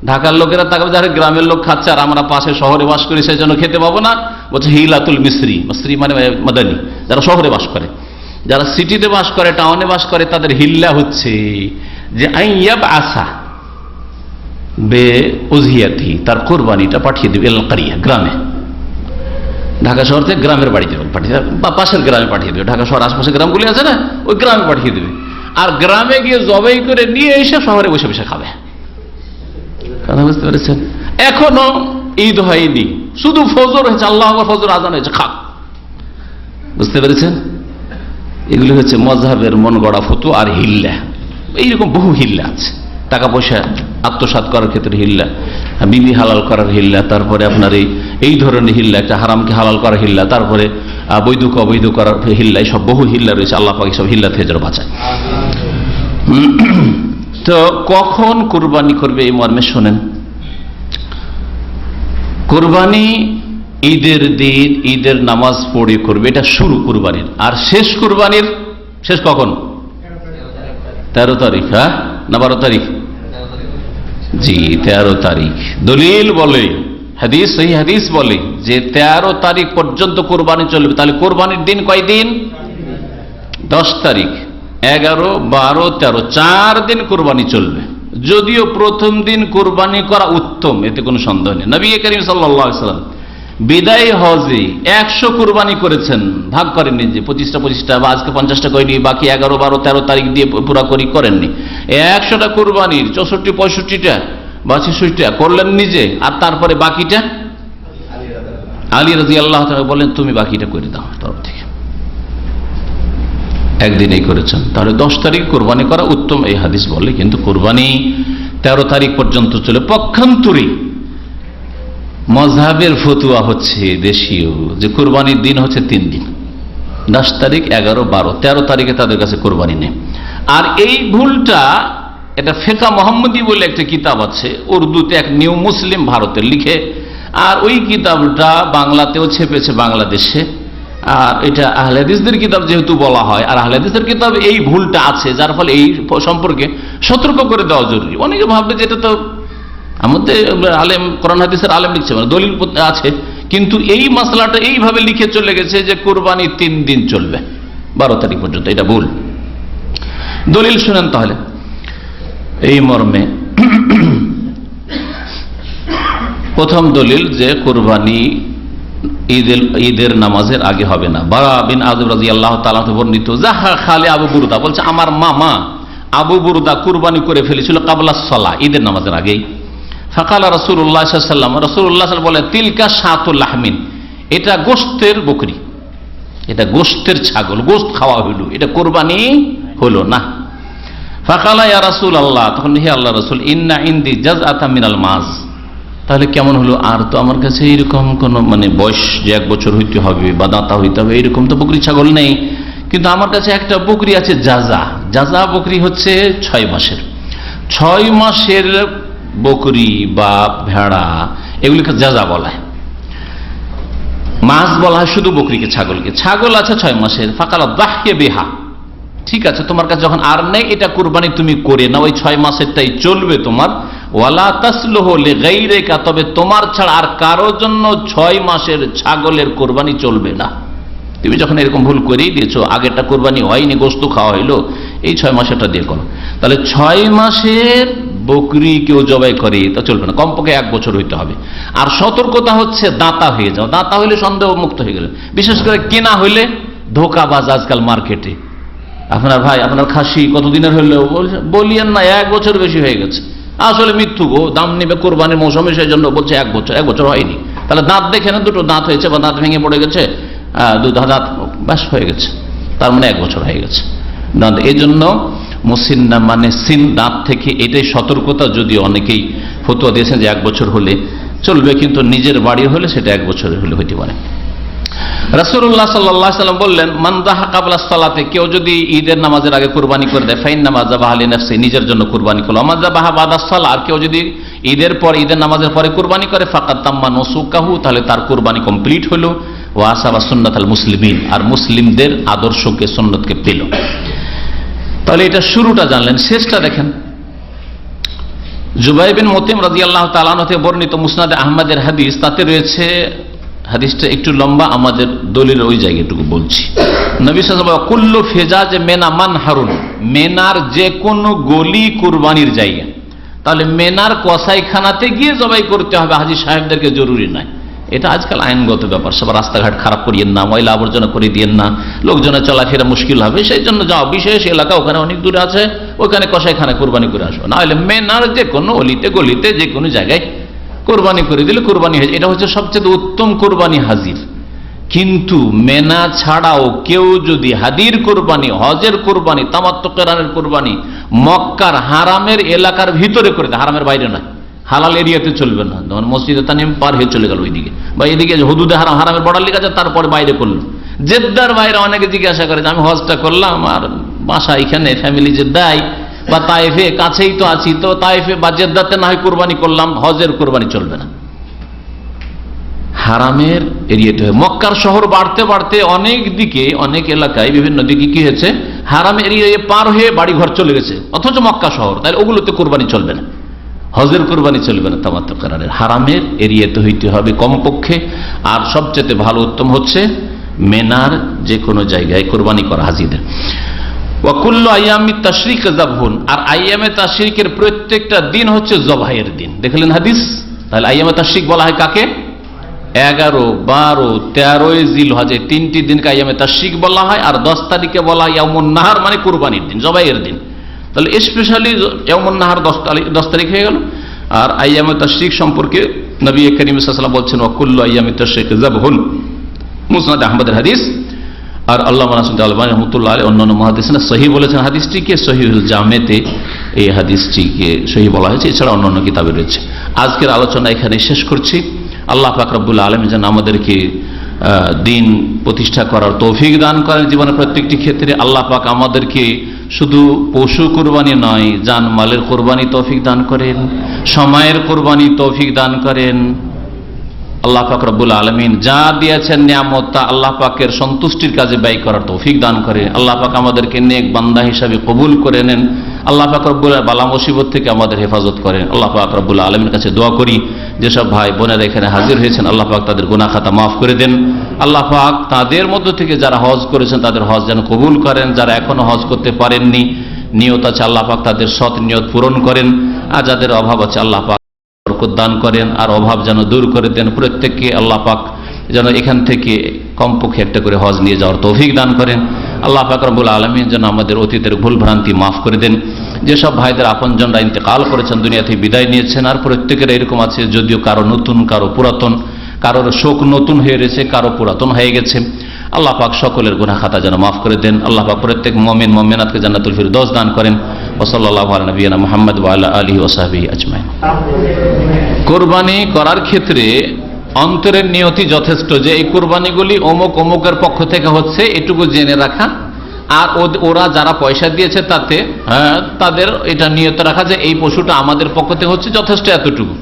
ঢাকার লোকেরা তাকাবে, যারা গ্রামের লোক খাচ্ছে আর আমরা পাশে শহরে বাস করি, সেই জন্য খেতে পাবো না। বলছে হিলাতুল মিসরি, মিসরি মানে মাদানী, যারা শহরে বাস করে। যারা সিটিতে বাস করে, টাউনে বাস করে, তাদের হিল্লা হচ্ছে যে আইয়াব আসা বে উজহিয়াতি, তার কোরবানিটা পাঠিয়ে দেবে এল কারিয়া, গ্রামে। ঢাকা শহর থেকে গ্রামের বাড়িতে পাঠিয়ে দেবে, বা পাশের গ্রামে পাঠিয়ে দেবে। ঢাকা শহর আশপাশে গ্রামগুলি আছে না, ওই গ্রামে পাঠিয়ে দেবে। আর গ্রামে গিয়ে জবাই করে নিয়ে এসে শহরে বসে বসে খাবে। কথা বুঝতে পেরেছেন? এখনো ঈদ হয়নি, শুধু ফজর হয়েছে, আল্লাহ আকবার ফজর আজান হয়েছে, খাক। বুঝতে পেরেছেন? এগুলি হচ্ছে মযহাবের মন গড়া ফতোয়া আর হিল্লা। এইরকম বহু হিল্লা আছে। টাকা পয়সা আত্মসাৎ করার ক্ষেত্রে হিল্লা, বিবি হালাল করার হিল্লা, তারপরে আপনার এই ধরনের হিল্লা, একটা হারামকে হালাল করার হিল্লা, তারপরে বৈধকে অবৈধ করার হিল্লা, সব বহু হিল্লা রয়েছে। আল্লাহ পাক সব হিল্লা থেকে যেন বাঁচায়। তো কখন কুরবানি করবে এই মর্মে শোনেন। কুরবানি ঈদের দিন, ঈদের নামাজ পড়ে করবে, এটা শুরু কুরবানির। আর শেষ কুরবানির শেষ কখন? 13 তারিখ, হ্যাঁ না 12 তারিখ? জি 13 তারিখ। দলিল বলে, হাদিস, সহিহ হাদিস বলে যে 13 তারিখ পর্যন্ত কুরবানি চলবে। তাহলে কুরবানির দিন কয় দিন? 10 তারিখ, 11, 12, 13, 4 দিন কুরবানি চলবে। যদিও প্রথম দিন কুরবানি করা উত্তম, এতে কোনো সন্দেহ নেই। নবী করিম সাল্লাল্লাহু আলাইহি ওয়াসাল্লাম বিদায় হজে 100 কুরবানি করেছেন, ভাগ করেননি যে 25টা বা আজকে 50টা করেনি, বাকি 11, 12, 13 তারিখ দিয়ে পুরা করি করেননি। 100টা কুরবানির 64, 65টা বা 66টা করলেন নিজে, আর তারপরে বাকিটা আলী রাদিয়াল্লাহু তাআলা বলেন তুমি বাকিটা করে দাও তরফ থেকে। একদিনেই করেছেন। তাহলে 10 তারিখ কোরবানি করা উত্তম, এই হাদিস বলে। কিন্তু কোরবানি 13 তারিখ পর্যন্ত চলে। পক্ষান্তরে মযহাবের ফতোয়া হচ্ছে দেশীয়, যে কোরবানির দিন হচ্ছে 3 দিন, 10 তারিখ, 11, 12, 13 তারিখে তাদের কাছে কোরবানি নেই। আর এই ভুলটা, এটা ফিকহ মুহাম্মদী বলে একটা কিতাব আছে উর্দুতে, এক নিউ মুসলিম ভারতের লিখে, আর ওই কিতাবটা বাংলাতেও ছেপেছে বাংলাদেশে। আর এটা আহলে হাদিসদের কিতাব যেহেতু বলা হয়, আর আহলে হাদিসের কিতাব এই ভুলটা আছে, যার ফলে এই সম্পর্কে সতর্ক করে দেওয়া জরুরি। অনেকে ভাববে যেটা তো আমাদের আলেম, কোরআন হাদিসের আলেম লিখছে, মানে দলিল আছে, কিন্তু এই মাসলাটা এইভাবে লিখে চলে গেছে যে কুরবানি 3 দিন চলবে 12 তারিখ পর্যন্ত। এটা ভুল। দলিল শুনেন তাহলে এই মর্মে। প্রথম দলিল যে কুরবানি ঈদের নামাজের আগে হবে না। বারা বিন আযিব রাদিয়াল্লাহু তাআলা বর্ণিত, যাহা খালে আবু বুরদা বলছে, আমার মামা আবু বুরদা কুরবানি করে ফেলেছিল কাবলা সালাহ, ঈদের নামাজের আগেই। ফাকালা রাসূলুল্লাহ সাল্লাল্লাহু আলাইহি ওয়াসাল্লাম, রাসূলুল্লাহ সাল্লাল্লাহু আলাইহি ওয়াসাল্লাম বলেন, তিলকা শাতুল লাহমিন, এটা গোশতের বকরি, এটা গোশতের ছাগল, গোশত খাওয়া হইল, এটা কুরবানি হলো না। ফাকালা ইয়া রাসূলুল্লাহ, তখন হে আল্লাহর রাসূল, ইন্না ইনদি জাযআতা মিনাল মাজ, তাহলে কেমন হলো? আর তো আমার কাছে এরকম কোন মানে বয়স যে 1 বছর হইতে হবে বা দাঁতা হইতে হবে এরকম তো বকরি ছাগল নেই, কিন্তু আমার কাছে একটা বকরি আছে জাজা। জাজা বকরি হচ্ছে 6 মাসের। 6 মাসের বকরি বা ভেড়া, এগুলিকে জাজা বলা হয়। মাছ বলা হয় শুধু বকরিকে, ছাগলকে। ছাগল আছে 6 মাসের। ফাকালা দাহকে বিহা, ঠিক আছে, তোমার কাছে যখন আর নেই, এটা কুরবানি তুমি করে নাও, ওই 6 মাসেরটাই চলবে তোমার। ওয়ালা তাসলুহু লিগাইরিকা, তবে তোমার ছাড়া আর কারো জন্য 6 মাসের ছাগলের কুরবানি চলবে না। তুমি যখন এরকম ভুল করেই দিয়েছো, আগেরটা কুরবানি হয়নি, গোশত খাওয়া হইলো, এই 6 মাসেরটা দিয়ে করো। তাহলে 6 মাসের বকরি কেউ জবাই করে তা চলবে না, কমপক্ষে 1 বছর হইতে হবে। আর সতর্কতা হচ্ছে দাঁতা হয়ে যাও। দাঁতা হইলে সন্দেহ মুক্ত হয়ে গেলে, বিশেষ করে কেনা হইলে ধোকাবাজ আজকাল মার্কেটে। আপনার ভাই, আপনার খাসি কতদিনের হইলেও বলিয়েন না 1 বছর বেশি হয়ে গেছে, আসলে মিথ্যু গো, দাম নেবে কোরবানির মৌসুমে, সেই জন্য বলছে 1 বছর। 1 বছর হয়নি। তাহলে দাঁত দেখে না, 2টো দাঁত হয়েছে বা দাঁত ভেঙে পড়ে গেছে, 2 দাঁত ব্যাস হয়ে গেছে, তার মানে 1 বছর হয়ে গেছে দাঁত। এই জন্য মুসিন্না মানে সিন, দাঁত থেকে, এটাই সতর্কতা। যদি অনেকেই ফতোয়া দিয়েছেন যে 1 বছর হলে চলবে, কিন্তু নিজের বাড়ি হলে সেটা 1 বছরের হলে হইতে পারে। রাসূলুল্লাহ সাল্লাল্লাহু আলাইহি ওয়াসাল্লাম বললেন, মান যাহা ক্বাবলা সালাতে, কেউ যদি ঈদের নামাজের আগে কুরবানি করে দেয়, ফাইন নামাজ যাবাহা লিনাফসি, নিজের জন্য কুরবানি করলো, আমার যাবাহা বাদা সালাহ, আর কেউ যদি ঈদের পর ঈদের নামাজের পরে কুরবানি করে, ফাকাদ তাম্মা নুসুকাহু, তাহলে তার কুরবানি কমপ্লিট হলো, ওয়া আসাবা সুন্নাতাল মুসলিমিন, আর মুসলিমদের আদর্শকে সুন্নতকে পেল। তাহলে এটা শুরুটা জানলেন, শেষটা দেখেন। জুবাইর বিন মুতিম রাদিয়াল্লাহু তাআলা আনহু থেকে বর্ণিত মুসনাদে আহমদের হাদিস, তাতে রয়েছে, হাদিসটা একটু লম্বা, আমাদের দলিল ওই জায়গাটুকু বলছি। নবী সাল্লাল্লাহু আলাইহি ওয়াসাল্লাম, কুল্লু ফিজাজ মেনা মানহারুন, মেনার যে কোনো গলি কুরবানির জায়গা। তাহলে মেনার কসাইখানাতে গিয়ে জবাই করতে হবে, হাজী সাহেবদেরকে জরুরি নয়। এটা আজকাল আইনগত ব্যাপার, সব রাস্তাঘাট খারাপ করিয়েন না, ময়লা আবর্জনা করে দিয়েন না, লোকজনের চলাফেরা মুশকিল হবে, সেই জন্য যাও বিশেষ এলাকা, ওখানে অনেক দূরে আছে, ওখানে কসাইখানা কোরবানি করে আসো। না হলে মেনার যে কোনো অলিতে গলিতে যে কোনো জায়গায় কোরবানি করে দিলে কোরবানি হয়েছে, এটা হচ্ছে সবচেয়ে উত্তম কোরবানি হাজির। কিন্তু মেনা ছাড়াও কেউ যদি হাদির কোরবানি, হজের কোরবানি, তামাত্তু কিরানের কোরবানি মক্কার হারামের এলাকার ভিতরে করে দেয়, হারামের বাইরে না, হালাল এরিয়াতে চলবে না, যেমন মসজিদে তানিম পার হয়ে চলে গেল ওইদিকে, বা এদিকে হুদুদে হারাম, হারামের বর্ডার লিখা আছে, তারপরে বাইরে করলো। জেদ্দার বাইরে অনেকে জিজ্ঞাসা করে যে আমি হজটা করলাম আর বাসা এখানে, ফ্যামিলি জেদ্দায় বা তায়েফে, কাছেই তো আছি, তো তায়েফে বা জেদ্দাতে না হয় কোরবানি করলাম, হজের কোরবানি চলবে না, হারামের এরিয়াতে। মক্কার শহর বাড়তে বাড়তে অনেক দিকে, অনেক এলাকায়, বিভিন্ন দিকে কি হয়েছে, হারাম এরিয়ায় পার হয়ে বাড়ি ঘর চলে গেছে, অথচ মক্কা শহর, তাহলে ওগুলোতে কোরবানি চলবে না, হজের কোরবানি চলবে না, তামাত্তু কিরানের। হারামের এরিয়াতে হইতে হবে কমপক্ষে, আর সবচেয়ে ভালো উত্তম হচ্ছে মেনার যে কোনো জায়গায় কোরবানি করা হাজিদের। ওয়া কুল্লু আইয়ামিত তাশরিক যাবহুন, আর আইয়ামে তাশরিকের প্রত্যেকটা দিন হচ্ছে জবাহের দিন। দেখলেন হাদিস। তাহলে আইয়ামে তাশরিক বলা হয় কাকে? 11, 12, 13 জিলহজে, 3টি দিনকে আইয়ামে তাশরিক বলা হয়, আর 10 তারিখে বলা হয় ইয়াউমুন নাহার, মানে কুরবানির দিন, জবাইয়ের দিন। তাহলে স্পেশালি ইয়াউমুন নাহার 10 তারিখ হয়ে গেল। আর আইয়ামে তাশরিক সম্পর্কে নবী করিম সাল্লাল্লাহু আলাইহি ওয়াসাল্লাম বলছেন, ওয়া কুল্লু আইয়ামিত তাশরিক যাবহুন, মুসনাদ আহমদের হাদিস। আর আল্লামা নাসিরুদ্দিন আলবানী রাহমাতুল্লাহ আলাইহি অন্যান্য মুহাদ্দিসিন সহিহ বলেছেন হাদিসটিকে, সহিহুল জামেতে এই হাদিসটিকে সহিহ বলা হয়েছে, এছাড়া অন্যান্য কিতাবে রয়েছে। আজকের আলোচনা এখানে শেষ করছি। আল্লাহ পাক রব্বুল আলামিন যেন আমাদেরকে দিন প্রতিষ্ঠা করার তৌফিক দান করেন জীবনের প্রত্যেকটি ক্ষেত্রে। আল্লাহ পাক আমাদেরকে শুধু পশু কোরবানি নয়, জান মালের কোরবানি তৌফিক দান করেন, সময়ের কোরবানি তৌফিক দান করেন। আল্লাহ পাক রব্বুল আলামিন যা দিয়েছেন নিয়ামত, তা আল্লাহ পাকের সন্তুষ্টির কাজে ব্যয় করার তৌফিক দান করেন। আল্লাহ পাক আমাদেরকে নেক বান্দা হিসাবে কবুল করে নেন। আল্লাহ পাক রব্বুল বালা মুসিবত থেকে আমাদের হেফাজত করেন। আল্লাহ পাক রব্বুল আলামিনের কাছে দোয়া করি, যেসব ভাই বোনেরা এখানে হাজির হয়েছেন, আল্লাহ পাক তাদের গুনাহ খাতা মাফ করে দেন। আল্লাহ পাক তাদের মধ্য থেকে যারা হজ করেছেন তাদের হজ যেন কবুল করেন। যারা এখনো হজ করতে পারেননি, নিয়ত আছে, আল্লাহ পাক তাদের সৎ নিয়ত পূরণ করেন। আর যাদের অভাব আছে, আল্লাহ পাক বরকত দান করেন, আর অভাব যেন দূর করে দেন। প্রত্যেককে আল্লাহ পাক যেন এখান থেকে কমপক্ষে একটা করে হজ নিয়ে যাওয়ার তৌফিক দান করেন। আল্লাহ পাক রব্বুল আলামিন যেন আমাদের অতীতের ভুল ভ্রান্তি মাফ করে দেন। যেসব ভাইদের আপনজনরা ইন্তেকাল করেছেন, দুনিয়া থেকে বিদায় নিয়েছেন, আর প্রত্যেকের এরকম আছে, যদিও কারো নতুন, কারো পুরাতন, কারোর শোক নতুন হয়ে রয়েছে, কারো পুরাতন হয়ে গেছে। আল্লাহ পাক সকলের গুনাহ খাতা যেন মাফ করে দেন। আল্লাহ পাক প্রত্যেক মুমিন মুমিনাতকে জান্নাতুল ফিরদৌস দান করেন। ওয়া সাল্লাল্লাহু আলা নবিয়িনা মুহাম্মদ ওয়া আলা আলিহি ওয়া সাহবিহি আজমাইন। কুরবানি করার ক্ষেত্রে অন্তরের নিয়তি যথেষ্ট, যে এই কুরবানিগুলি অমুক অমুকের পক্ষ থেকে হচ্ছে, এটুকু জেনে রাখা। আর ওরা যারা পয়সা দিয়েছে তাতে তাদের এটা নিয়ত রাখা যে এই পশুটা আমাদের পক্ষ থেকে হচ্ছে, যথেষ্ট এতটুকু।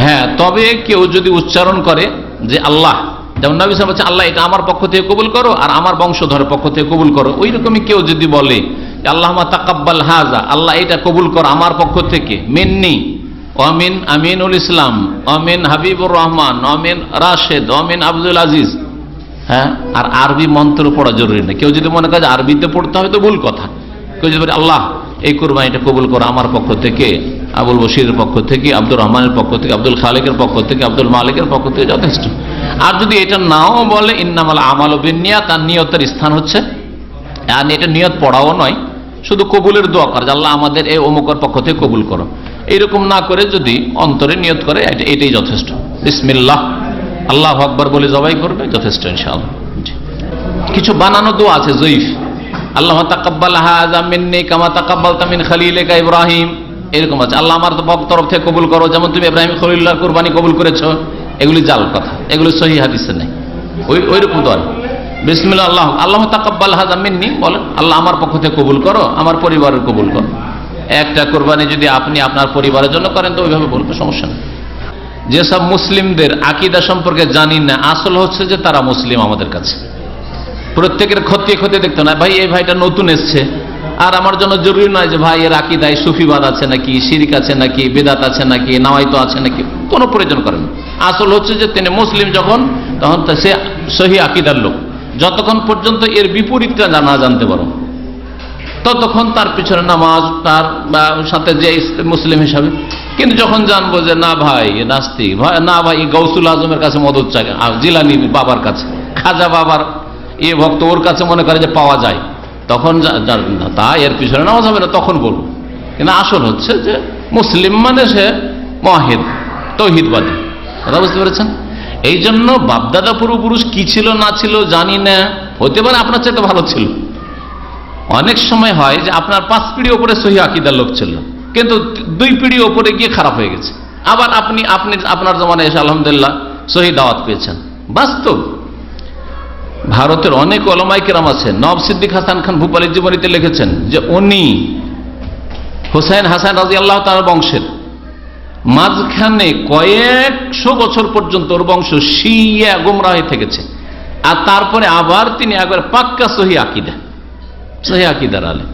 হ্যাঁ, তবে কেউ যদি উচ্চারণ করে যে আল্লাহ, যেমন নবী সাল্লাল্লাহু আলাইহি ওয়াসাল্লাম আল্লাহ এটা আমার পক্ষ থেকে কবুল করো আর আমার বংশধরের পক্ষ থেকে কবুল করো, ওই রকমই কেউ যদি বলে আল্লাহুম্মা তাকাব্বাল হাযা, আল্লাহ এটা কবুল করো আমার পক্ষ থেকে, মিন্নি অমিন আমিনুল ইসলাম, অমিন হাবিবুর রহমান, অমিন রাশেদ, অমিন আব্দুল আজিজ। হ্যাঁ, আর আরবি মন্ত্র পড়া জরুরি না। কেউ যদি মনে করে আরবিতে পড়তে হবে তো ভুল কথা। কেউ যদি বলে আল্লাহ এই কুরবানিটা কবুল করো আমার পক্ষ থেকে, আবুল বশিরের পক্ষ থেকে, আব্দুর রহমানের পক্ষ থেকে, আব্দুল খালেকের পক্ষ থেকে, আব্দুল মালিকের পক্ষ থেকে, যথেষ্ট। আর যদি এটা নাও বলে, ইন্নামাল আমালু বিন্নিয়াত, তার নিয়তের স্থান হচ্ছে, আর এটা নিয়ত পড়াও নয়, শুধু কবুলের দোয়া করে যে আল্লাহ আমাদের এই অমুকের পক্ষ থেকে কবুল করো। এইরকম না করে যদি অন্তরে নিয়ত করে, এটাই যথেষ্ট। বিসমিল্লাহ আল্লাহু আকবার বলে জবাই করবে, যথেষ্ট ইনশাআল্লাহ। কিছু বানানো দোয়া আছে জয়ীফ, আল্লাহ তাকাব্বাল হাযা মিন্নি কামা তাকাব্বালতা মিন খলিলিকা ইব্রাহিম, এরকম আছে, আল্লাহ আমার তরফ থেকে কবুল করো, যেমন তুমি ইব্রাহিম খলিলুল্লাহর কুরবানি কবুল করেছো, এগুলি জাল কথা, এগুলি সহিহ হাদিসে নেই। ওই রকম দোয়া বিসমিল্লাহ আল্লাহ তাকাব্বাল হাযা মিন্নি বলেন, আল্লাহ আমার পক্ষ থেকে কবুল করো, আমার পরিবারের কবুল করো। একটা কোরবানি যদি আপনি আপনার পরিবারের জন্য করেন তো ওইভাবে বলবে, সমস্যা নেই। যেসব মুসলিমদের আকীদা সম্পর্কে জানি না, আসল হচ্ছে যে তারা মুসলিম আমাদের কাছে, প্রত্যেকের খতিয়ে খতিয়ে দেখতে না, ভাই এই ভাইটা নতুন এসছে, আর আমার জন্য জরুরি নয় যে ভাই এর আকীদায় সুফিবাদ আছে নাকি, শিরিক আছে নাকি, বেদাত আছে নাকি, নাওয়াইতো আছে নাকি, কোনো প্রয়োজন করেন না। আসল হচ্ছে যে তিনি মুসলিম যখন, তখন সে সহি আকীদার লোক। যতক্ষণ পর্যন্ত এর বিপরীতটা না জানতে পারো ততক্ষণ তার পিছনে নামাজ, তার সাথে যে মুসলিম হিসাবে। কিন্তু যখন জানবো যে না ভাই নাস্তিক, না ভাই গৌসুল আজমের কাছে মদত চাই, জিলানি বাবার কাছে, খাজা বাবার ভক্ত, ওর কাছে মনে করে যে পাওয়া যায়, তখন তা এর পিছনে নামাজ হবে না, তখন বলবো। কিন্তু আসল হচ্ছে যে মুসলিম মানে সে মুওয়াহিদ, তৌহিদবাদী। কথা বুঝতে পেরেছেন? এই জন্য বাপদাদা পূর্বপুরুষ কি ছিল না ছিল জানি না, হতে পারে আপনার চাইতে ভালো ছিল। অনেক সময় হয় যে আপনার 5 পিঢ়ি ওপরে সহিহ আকীদার লোক ছিল, কিন্তু 2 পিঢ়ি ওপরে গিয়ে খারাপ হয়ে গেছে। আবার আপনি আপনার জমানায় এসে আলহামদুলিল্লাহ সহিহ দাওয়াত পেয়েছেন। বাস্তব ভারতের অনেক ওলামায়ে কেরাম আছেন, নওয়াব সিদ্দিক হাসান খান ভূপালীর জীবনীতে লিখেছেন যে উনি হুসাইন হাসান রাদিয়াল্লাহু তাআলার বংশের, মাঝখানে কয়েকশো বছর পর্যন্ত ওর বংশ শিয়া গোমরাহ হয়ে থেকেছে, আর তারপরে আবার তিনি একবার পাক্কা সহিহ আকীদার আলেম।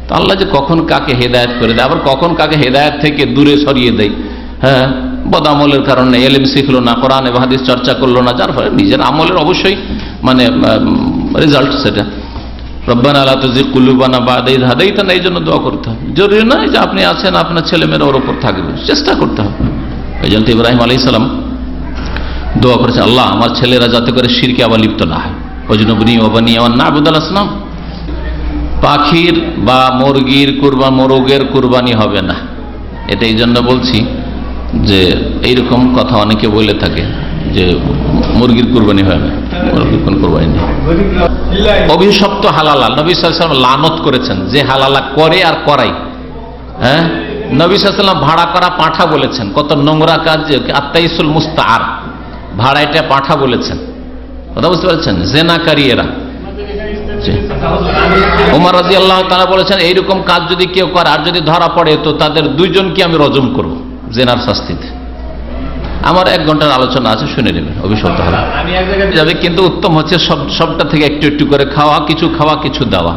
তো আল্লাহ যে কখন কাকে হেদায়েত করে দেয়, আবার কখন কাকে হেদায়েত থেকে দূরে সরিয়ে দেয়। হ্যাঁ, বদামলের কারণে এলেম শিখলো না, কোরআন এবং হাদিস চর্চা করলো না, যার ফলে নিজের আমলের অবশ্যই রেজাল্ট সেটা। রব্বানা লা তুযিগ কুলুবানা বা'দা ইয হাদাইতানা, এই জন্য দোয়া করতে হবে। জরুরি নয় যে আপনি আছেন আপনার ছেলেমেয়েরা ওর উপর থাকবে, চেষ্টা করতে হবে। এই জন্য ইব্রাহিম আলাইহিস সালাম দোয়া করেছেন, আল্লাহ আমার ছেলেরা যাতে করে শিরকে আবার লিপ্ত না হয়। ওয়াজনুবনি ওয়া বানিয়া আন না'বুদাল আসনাম। পাখির বা মুরগির মোরগের কুরবানি হবে না, এটা এই জন্য বলছি যে এইরকম কথা অনেকে বলে থাকে যে মুরগির কুরবানি হয় না, মুরগির কোন কুরবানি নেই। অভিশপ্ত হালালা নবী সাল্লাল্লাহু আলাইহি ওয়াসাল্লাম লানত করেছেন, যে হালালা করে আর করাই। হ্যাঁ, নবী সাল্লাল্লাহু আলাইহি ওয়াসাল্লাম ভাড়া করা পাঁঠা বলেছেন, কত নোংরা কাজ, আত্তাইসুল মুস্তাআর, ভাড়াইটা পাঁঠা বলেছেন। কথা বুঝতে পারছেন? জেনাকারী এরা। ওমর রাদিয়াল্লাহু তাআলা বলেছেন এইরকম কাজ যদি কেউ করে আর যদি ধরা পড়ে তো তাদের 2 জনকে আমি রজম করব জেনার শাস্তিতে। আমার 1 ঘন্টার আলোচনা আছে, শুনে নেবেন। অভিশপ্ত হলো যাবে, কিন্তু উত্তম হচ্ছে সবটা থেকে একটু একটু করে খাওয়া, কিছু দেওয়া।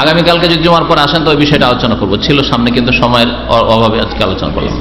আগামীকালকে যদি জুমার পর আসেন তো ওই বিষয়টা আলোচনা করবো, ছিল সামনে কিন্তু সময়ের অভাবে আজকে আলোচনা করলাম।